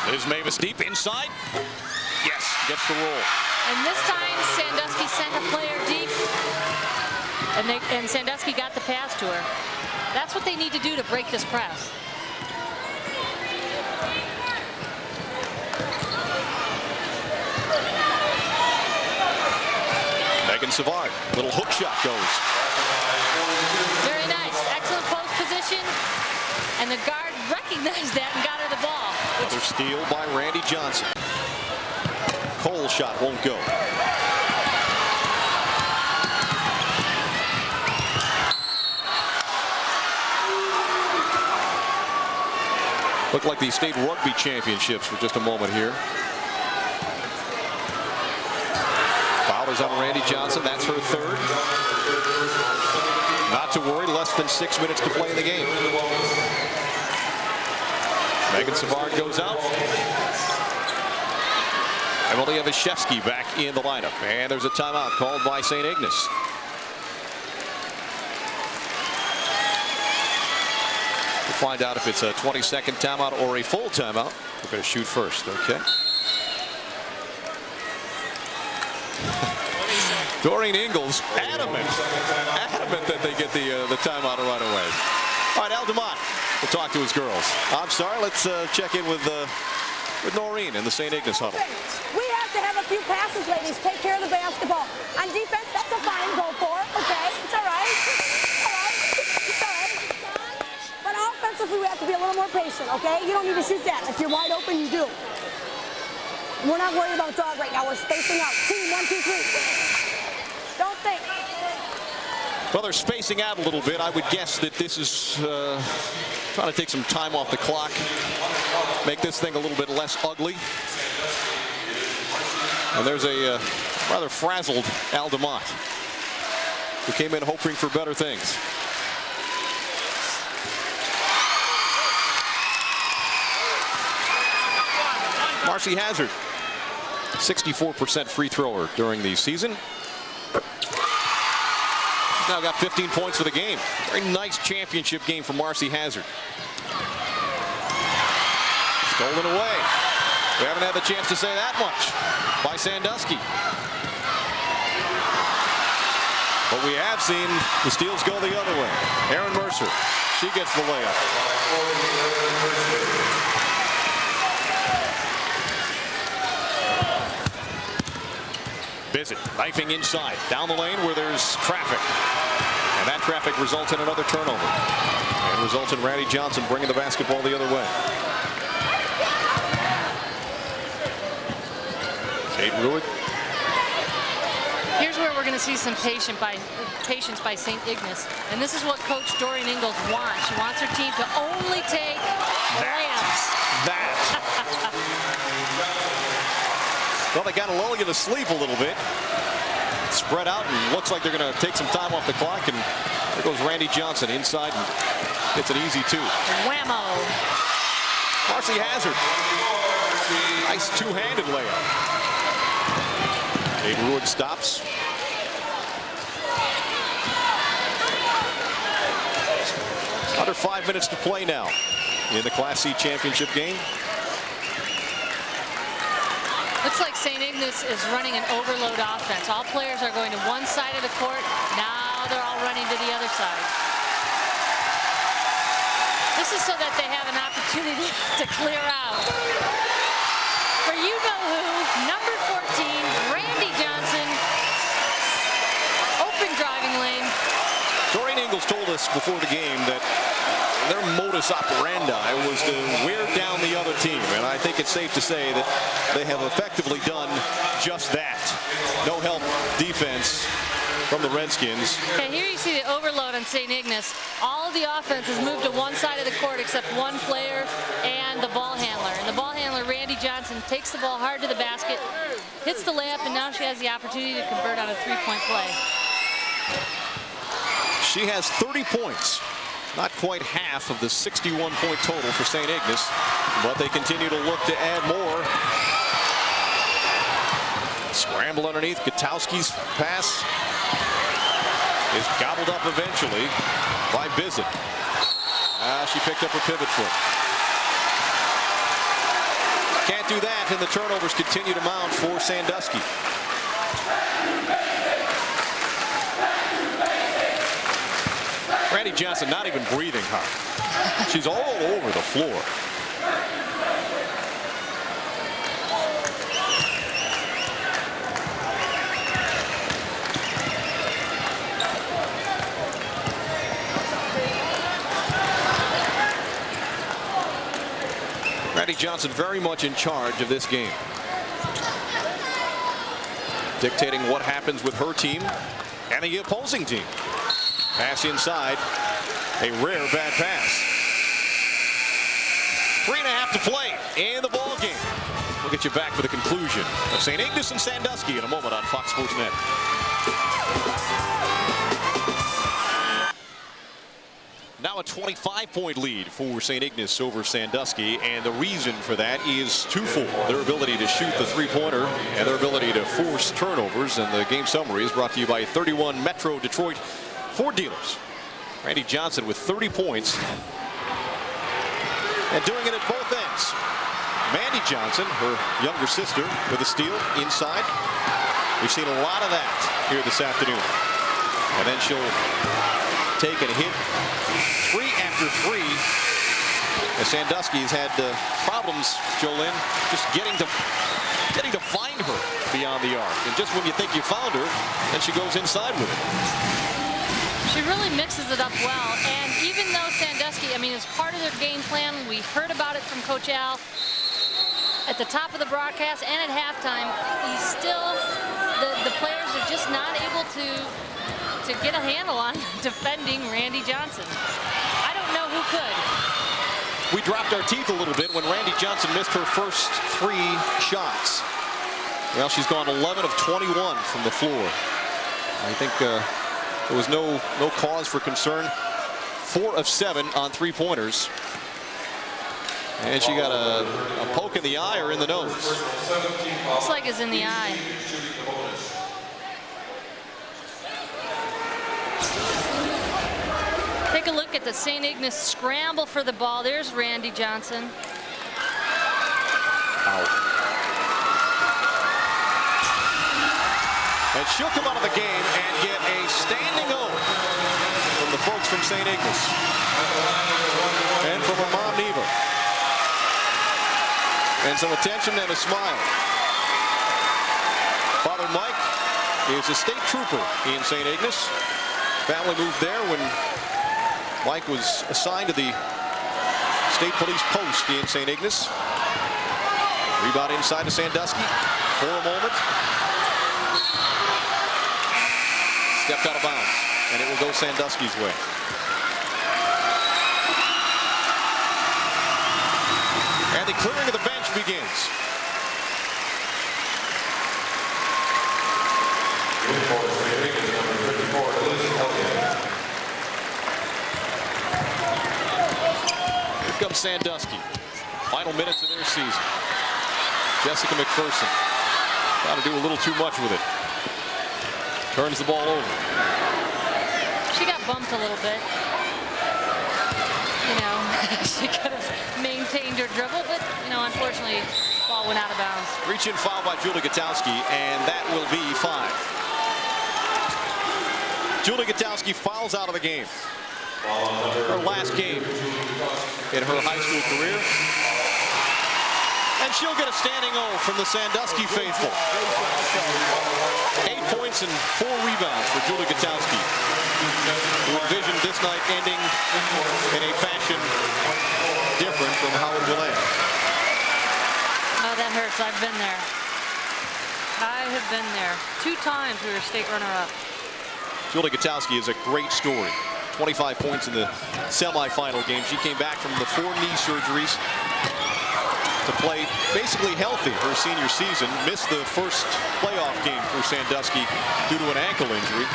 Liz Mavis deep inside. Yes, gets the roll. And this time, Sandusky sent a player deep, and Sandusky got the pass to her. That's what they need to do to break this press. Megan Savard, little hook shot goes. Very nice, excellent post position, and the guard recognized that and got her the ball. Another steal by Randy Johnson. Cole's shot won't go. Look like the state rugby championships for just a moment here. Foul is on Randy Johnson. That's her third. Not to worry, less than 6 minutes to play in the game. Megan Savard goes out. Emily Evashevsky back in the lineup. And there's a timeout called by St. Ignace. We'll find out if it's a 20-second timeout or a full timeout. We're going to shoot first, okay? Doreen Ingalls adamant that they get the timeout right away. All right, Altamont will talk to his girls. I'm sorry, let's check in with Noreen in the St. Ignace huddle. We have to have a few passes, ladies. Take care of the basketball. On defense, that's a fine go for. Okay, it's all right. It's all right. It's all right. But offensively, we have to be a little more patient, okay? You don't need to shoot that. If you're wide open, you do. We're not worried about dog right now. We're spacing out. Team, 1, 2, 3. Don't think. Well, they're spacing out a little bit. I would guess that this is trying to take some time off the clock, make this thing a little bit less ugly. And there's a rather frazzled Altamont who came in hoping for better things. Marcy Hazard, 64% free thrower during the season. She's now got 15 points for the game. Very nice championship game for Marcy Hazard. Stolen away. We haven't had the chance to say that much by Sandusky. But we have seen the steals go the other way. Aaron Mercer, she gets the layup. Visit, knifing inside, down the lane where there's traffic. And that traffic results in another turnover. And results in Randy Johnson bringing the basketball the other way. Kate Ruick. Here's where we're going to see some patience by St. Ignace. And this is what Coach Doreen Ingalls wants. She wants her team to only take layups. Well, they got to lull you to sleep a little bit. Spread out and looks like they're going to take some time off the clock. And there goes Randy Johnson inside. And it's an easy two. Whammo. Marcy Hazard. Nice two-handed layup. Kate Ruick stops. Under 5 minutes to play now in the Class C championship game. Looks like St. Ignace is running an overload offense. All players are going to one side of the court. Now they're all running to the other side. This is so that they have an opportunity to clear out. For you-know-who, number 14, Randy Johnson. Open driving lane. Doreen Ingles told us before the game that their modus operandi was to wear down the other team, and I think it's safe to say that they have effectively done just that. No help defense from the Redskins. Okay, here you see the overload on St. Ignace. All of the offense has moved to one side of the court except one player and the ball handler. And the ball handler, Randy Johnson, takes the ball hard to the basket, hits the layup, and now she has the opportunity to convert on a three-point play. She has 30 points. Not quite half of the 61-point total for St. Ignace, but they continue to look to add more. Scramble underneath. Gutowski's pass is gobbled up eventually by Bizzett. She picked up her pivot foot. Can't do that, and the turnovers continue to mount for Sandusky. Randy Johnson not even breathing hard. She's all over the floor. Randy Johnson very much in charge of this game, dictating what happens with her team and the opposing team. Pass inside, a rare bad pass. 3.5 to play in the ball game. We'll get you back for the conclusion of St. Ignace and Sandusky in a moment on Fox Sports Net. Now a 25-point lead for St. Ignace over Sandusky, and the reason for that is twofold. Their ability to shoot the three-pointer and their ability to force turnovers. And the game summary is brought to you by 31 Metro Detroit Ford dealers. Randy Johnson with 30 points and doing it at both ends. Mandy Johnson, her younger sister, with a steal inside. We've seen a lot of that here this afternoon. And then she'll take and hit 3 after 3. And Sandusky's had problems, Jolene, just getting to find her beyond the arc. And just when you think you found her, then she goes inside with it. She really mixes it up well, and even though Sandusky, I mean, it's part of their game plan. We heard about it from Coach Al at the top of the broadcast and at halftime. He's still, the players are just not able to get a handle on defending Randy Johnson. I don't know who could. We dropped our teeth a little bit when Randy Johnson missed her first 3 shots. Well, she's gone 11 of 21 from the floor. I think there was no cause for concern. 4 of 7 on three-pointers. And she got a poke in the eye or in the nose. Looks like it's in the eye. Take a look at the St. Ignace scramble for the ball. There's Randy Johnson. Out. And she'll come out of the game and get a standing O from the folks from St. Ignace. And from her mom, Neva. And some attention and a smile. Father Mike is a state trooper in St. Ignace. Family moved there when Mike was assigned to the state police post in St. Ignace. Rebound inside to Sandusky for a moment. Stepped out of bounds, and it will go Sandusky's way. And the clearing of the bench begins. Here comes Sandusky. Final minutes of their season. Jessica McPherson trying to do a little too much with it. Turns the ball over. She got bumped a little bit. You know, she could have maintained her dribble, but, you know, unfortunately, Ball went out of bounds. Reach-in foul by Julie Gutowski, and that will be 5. Julie Gutowski fouls out of the game. Her last game in her high school career. And she'll get a standing O from the Sandusky faithful. 8 points and 4 rebounds for Julie Gutowski, who envisioned this night ending in a fashion different from how it will end. Oh, that hurts. I've been there. I have been there. 2 times we were state runner-up. Julie Gutowski is a great story. 25 points in the semifinal game. She came back from the 4 knee surgeries to play basically healthy her senior season. Missed the first playoff game for Sandusky due to an ankle injury.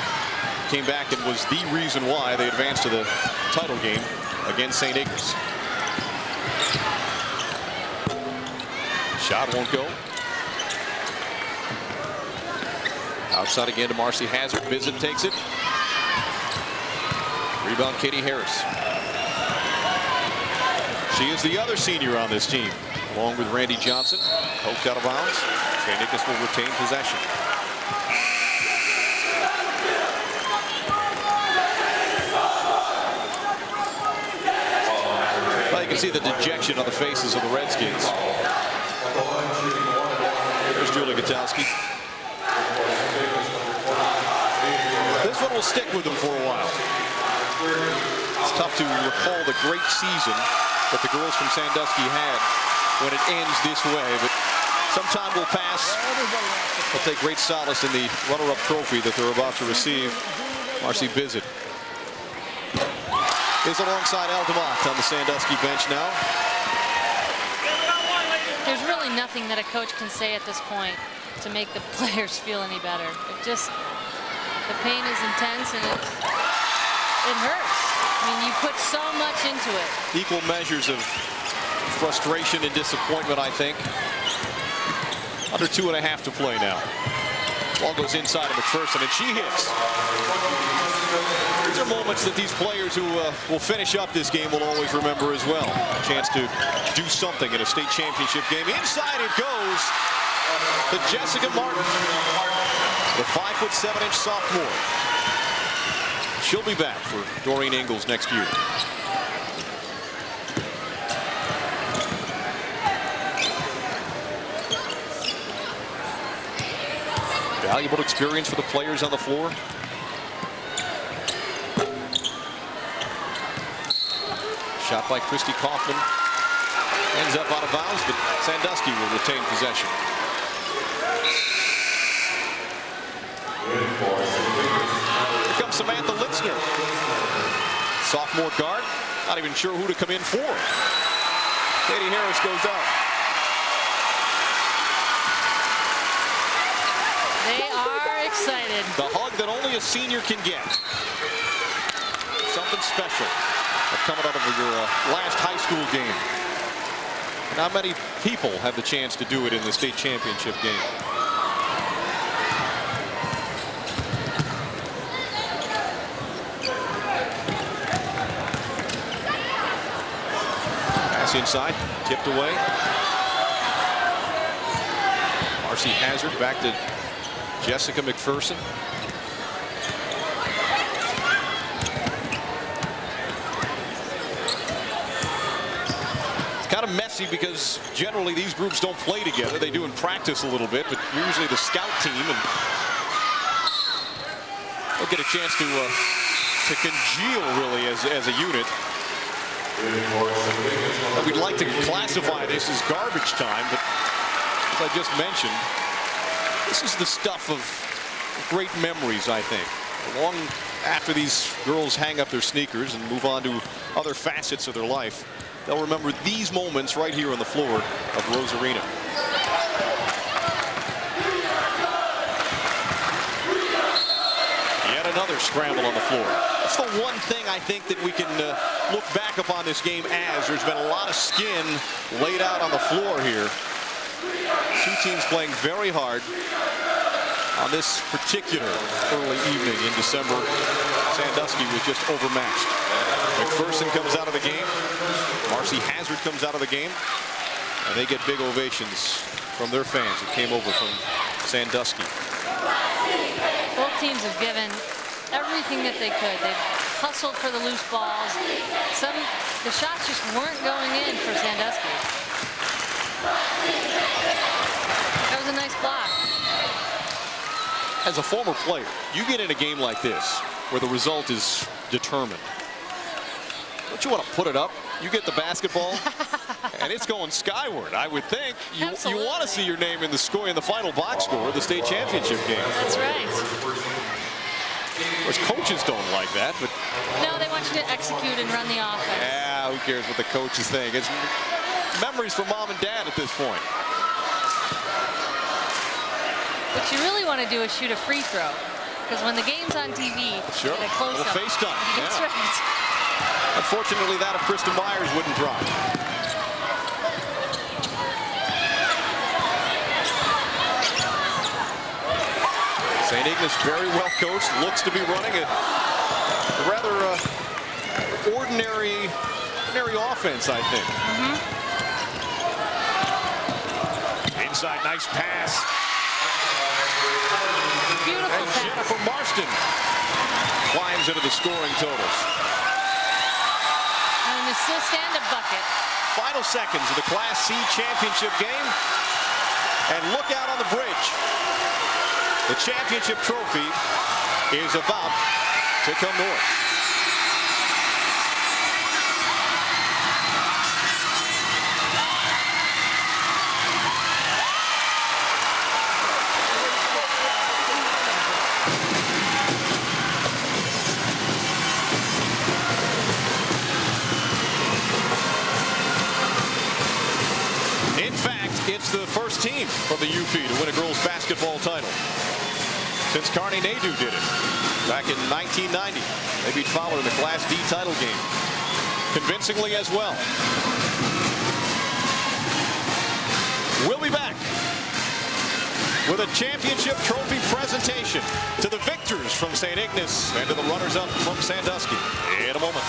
Came back and was the reason why they advanced to the title game against St. Ignace. Shot won't go. Outside again to Marcy Hazard. Visit takes it. Rebound Katie Harris. She is the other senior on this team, along with Randy Johnson. Poked out of bounds. St. Ignace will retain possession. Well, you can see the dejection on the faces of the Redskins. There's Julie Gutowski. This one will stick with them for a while. It's tough to recall the great season that the girls from Sandusky had when it ends this way, but some time will pass. They'll take great solace in the runner-up trophy that they're about to receive. Marcy Bizet is alongside Aldemont on the Sandusky bench now. There's really nothing that a coach can say at this point to make the players feel any better. It just, the pain is intense and it hurts. I mean, you put so much into it. Equal measures of frustration and disappointment, I think. Under 2.5 to play now. Ball goes inside of McPherson, and she hits. These are moments that these players who will finish up this game will always remember as well. A chance to do something in a state championship game. Inside it goes to Jessica Martin, the 5'7" sophomore. She'll be back for Doreen Ingalls next year. Valuable experience for the players on the floor. Shot by Christy Kaufman. Ends up out of bounds, but Sandusky will retain possession. Here comes Samantha Litzner. Sophomore guard. Not even sure who to come in for. Katie Harris goes out. They are excited. The hug that only a senior can get. Something special coming out of your last high school game. Not many people have the chance to do it in the state championship game. Pass inside, tipped away. Marcy Hazard back to Jessica McPherson. It's kind of messy because generally these groups don't play together. They do in practice a little bit, but usually the scout team, and they'll get a chance to congeal really as a unit. We'd like to classify this as garbage time, but as I just mentioned, this is the stuff of great memories, I think. Long after these girls hang up their sneakers and move on to other facets of their life, they'll remember these moments right here on the floor of Rose Arena. Yet another scramble on the floor. That's the one thing I think that we can look back upon this game as. There's been a lot of skin laid out on the floor here. Two teams playing very hard on this particular early evening in December. Sandusky was just overmatched. McPherson comes out of the game. Marcy Hazard comes out of the game. And they get big ovations from their fans who came over from Sandusky. Both teams have given everything that they could. They've hustled for the loose balls. The shots just weren't going in for Sandusky. That was a nice block. As a former player, you get in a game like this where the result is determined. Don't you want to put it up? You get the basketball, and it's going skyward. I would think you want to see your name in the score, in the final box score of the state championship game. That's right. Of course, coaches don't like that, but no, they want you to execute and run the offense. Yeah, who cares what the coaches think? It's memories for mom and dad at this point. What you really want to do is shoot a free throw, because when the game's on TV, sure, get a close-up. little FaceTime. That's right. Unfortunately, that of Kristen Myers wouldn't drop. St. Ignace very well coached, looks to be running a rather ordinary offense, I think. Inside, nice pass. Beautiful and pass. Jennifer Marston climbs into the scoring totals. An assist and a bucket. Final seconds of the Class C championship game. And look out on the bridge. The championship trophy is about to come north. In fact, it's the first team from the UP to win a girls basketball title since Kearney Nadu did it back in 1990. They beat Fowler in the Class D title game convincingly as well. We'll be back with a championship trophy presentation to the victors from St. Ignace and to the runners-up from Sandusky in a moment.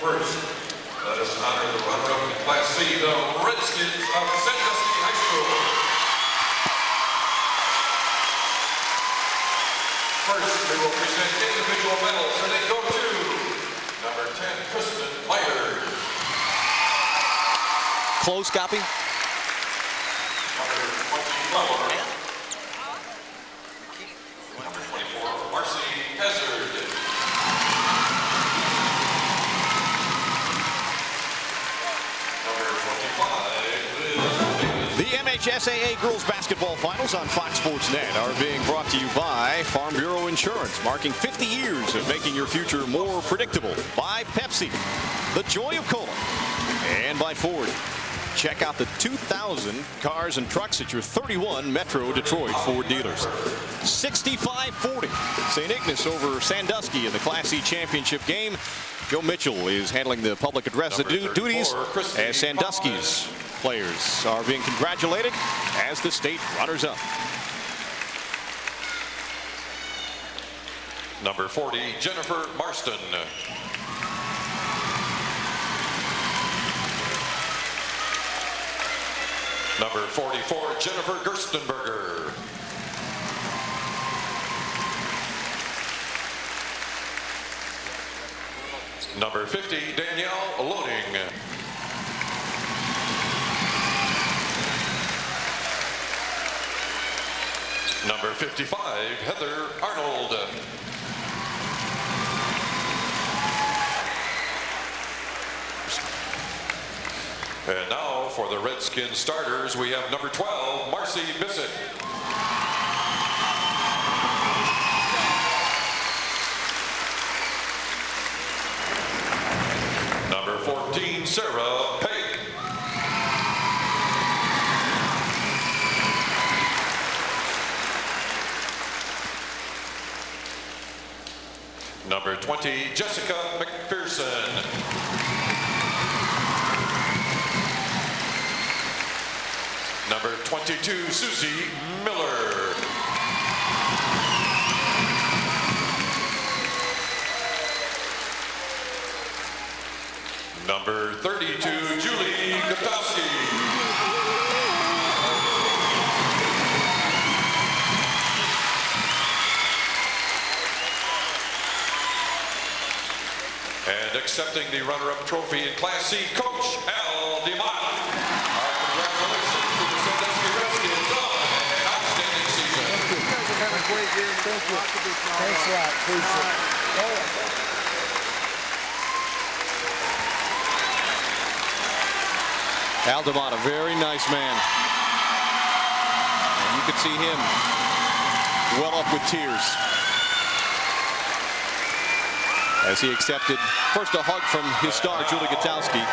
First, let us honor the runner-up in Class C, the Redskins of Sandusky High School. First, we will present individual medals, and they go to number 10, Kristen Myers. Close copy. Number 24. Number 24, Marcy Hazard. The MHSAA Girls Basketball Finals on Fox Sports Net are being brought to you by Farm Bureau Insurance, marking 50 years of making your future more predictable. By Pepsi, the joy of cola, and by Ford. Check out the 2,000 cars and trucks at your 31 Metro Detroit Ford dealers. 65-40, St. Ignace over Sandusky in the Class C championship game. Joe Mitchell is handling the public address duties as Sandusky's players are being congratulated as the state runners-up. Number 40, Jennifer Marston. Number 44, Jennifer Gerstenberger. Number 50, Danielle Loading. Number 55, Heather Arnold. And now for the Redskins starters, we have number 12, Marcy Bissett. Number 14, Sarah Pate. Number 20, Jessica McPherson. Number 22, Susie Miller. Number 32, Julie Gutowski. And accepting the runner-up trophy in Class C, Coach Al DeMott. Our congratulations to the Sandusky Redskins on an outstanding season. You guys have had a great year. Thank you. Thanks a lot. Appreciate it. Al DeMott, a very nice man. And you could see him well up with tears as he accepted first a hug from his star, Julie Gutowski,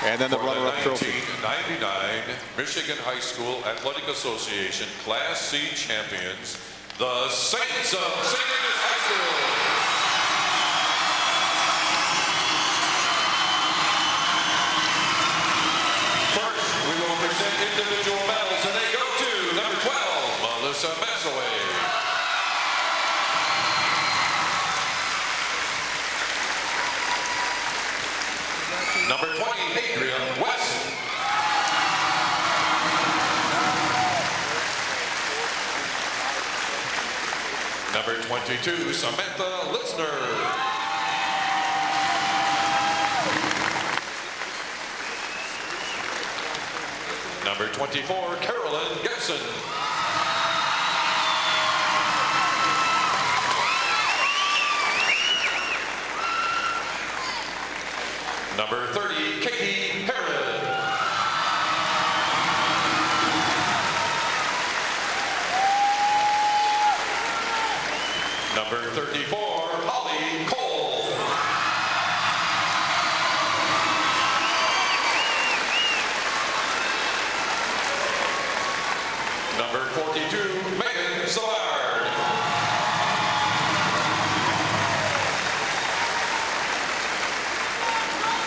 and then the runner-up trophy. 1999 Michigan High School Athletic Association Class C champions, the Saints of St. Ignace High School. Individual medals, and they go to number 12, Melissa Massaway. Number 20, Adrian West. Number 22, Samantha Litzner. Number 24, Carolyn Gibson. Number 30, Katie Herod. Number 34, Holly Cole. Number 42, Megan Savard.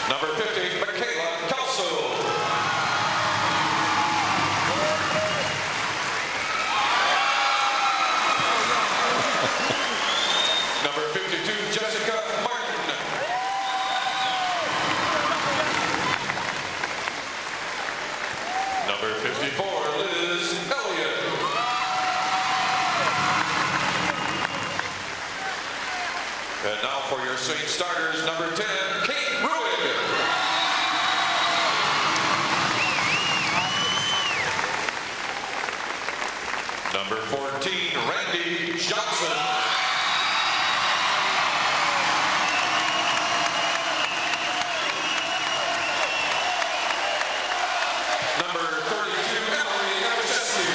Number 50, Michaela Kelso. Number 52, Jessica Martin. Number 54, Liz Elliott. And now for your Saint starters, number 10, Kate Ruig. Number 14, Randy Johnson. Number 32, Emily Echeski.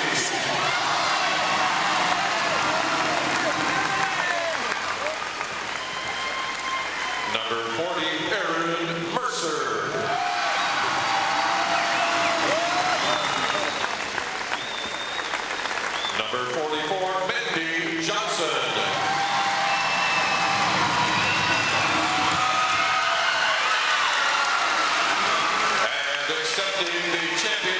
Number 40, Aaron Mercer. Number 44, Mindy Johnson. And accepting the championship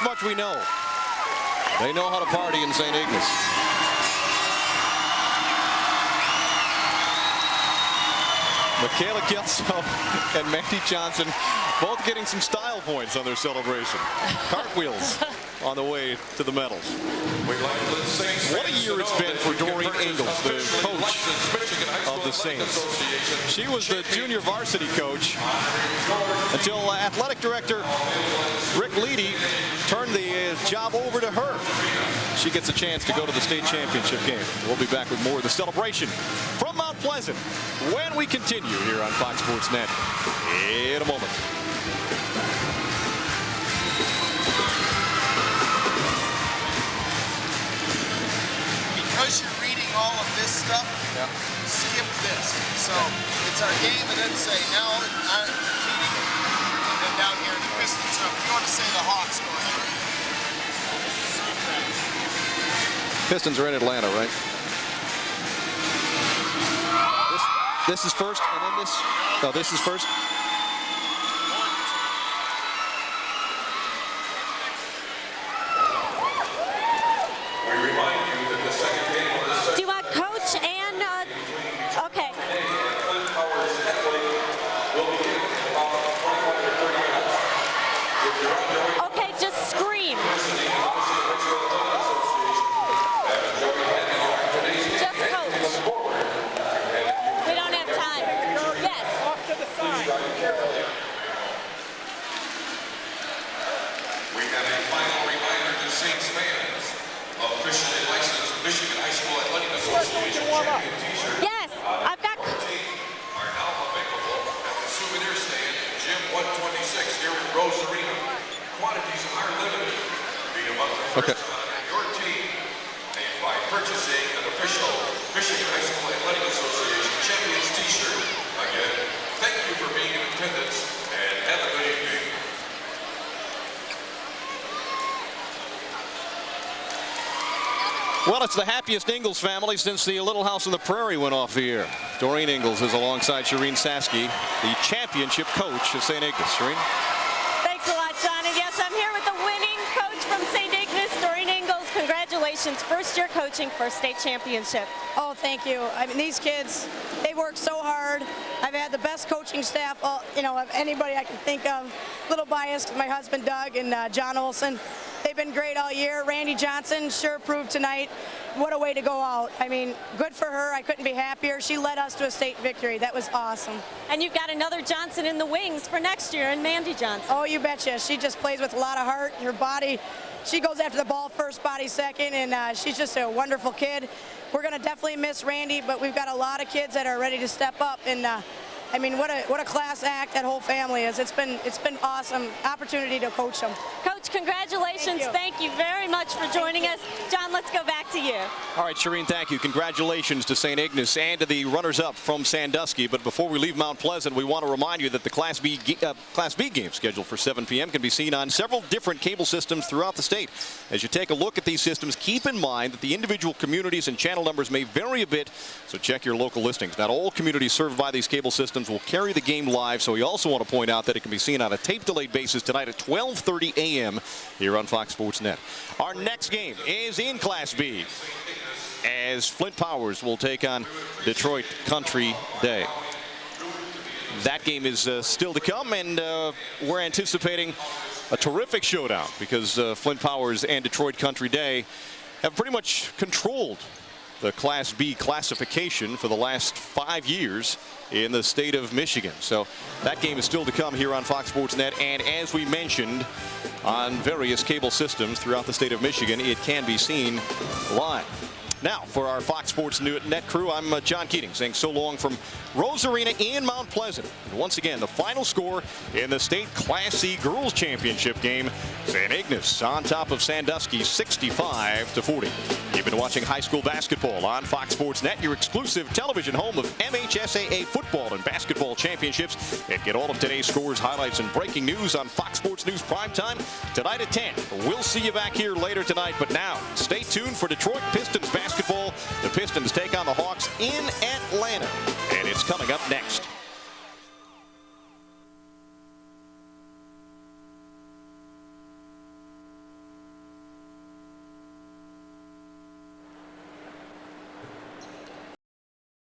this much we know. They know how to party in St. Ignace. Michaela Kelso and Mandy Johnson both getting some style points on their celebration. Cartwheels on the way to the medals. What a year it's been for Doreen Ingalls, the coach of the Saints. She was the junior varsity coach until athletic director Rick Leedy turned the job over to her. She gets a chance to go to the state championship game. We'll be back with more of the celebration from Mount Pleasant when we continue here on Fox Sports Net in a moment. Because you're reading all of this stuff, skip this. So it's our game and then say, now I'm leading, and then down here in the Pistons. So if you want to say the Hawks, go ahead. Pistons are in Atlanta, right? This is first, and then this. No, this is first. Do you want coach and, okay. Okay, just scream. Just coach. We don't have time. Yes. Off to the side. We have a final reminder to Saints fans. Officially licensed Michigan High School Athletic Association champion t-shirts. Yes, I've got. Are now available at the souvenir stand, Gym 126 here in Rose Arena. Quantities are limited. Be among the first on your team, and by purchasing an official Michigan High School Athletic Association champions t-shirt. Again, thank you for being in attendance and have a good evening. Well, it's the happiest Ingalls family since the Little House on the Prairie went off the air. Doreen Ingalls is alongside Shireen Sandusky, the championship coach of St. Ignace. Shireen? Thanks a lot, John. And yes, I'm here with the winning coach from St. Ignace, Doreen Ingalls. Congratulations, first year coaching for state championship. Oh, thank you. I mean, these kids, they work so hard. I've had the best coaching staff, you know, of anybody I can think of. A little biased, my husband Doug and John Olson. They've been great all year. Randy Johnson sure proved tonight. What a way to go out. I mean, good for her. I couldn't be happier. She led us to a state victory. That was awesome. And you've got another Johnson in the wings for next year, and Mandy Johnson. Oh, you betcha. She just plays with a lot of heart. Her body, she goes after the ball first, body second, and she's just a wonderful kid. We're going to definitely miss Randy, but we've got a lot of kids that are ready to step up, and I mean, what a class act that whole family is. It's been awesome opportunity to coach them. Coach, congratulations. Thank you very much for joining us. John, let's go back to you. All right, Shireen, thank you. Congratulations to St. Ignace and to the runners-up from Sandusky. But before we leave Mount Pleasant, we want to remind you that the Class B game scheduled for 7 p.m. can be seen on several different cable systems throughout the state. As you take a look at these systems, keep in mind that the individual communities and channel numbers may vary a bit, so check your local listings. Not all communities served by these cable systems will carry the game live, so we also want to point out that it can be seen on a tape-delayed basis tonight at 12:30 a.m. here on Fox Sports Net. Our next game is in Class B, as Flint Powers will take on Detroit Country Day. That game is still to come, and we're anticipating a terrific showdown because Flint Powers and Detroit Country Day have pretty much controlled the Class B classification for the last 5 years in the state of Michigan. So that game is still to come here on Fox Sports Net, and as we mentioned, on various cable systems throughout the state of Michigan, it can be seen live. Now, for our Fox Sports Net crew, I'm John Keating saying so long from Rose Arena in Mount Pleasant. And once again, the final score in the state Class C Girls Championship game, St. Ignace on top of Sandusky 65-40. You've been watching high school basketball on Fox Sports Net, your exclusive television home of MHSAA football and basketball championships. And get all of today's scores, highlights, and breaking news on Fox Sports News Primetime tonight at 10. We'll see you back here later tonight, but now stay tuned for Detroit Pistons basketball. The Pistons take on the Hawks in Atlanta, and it's coming up next.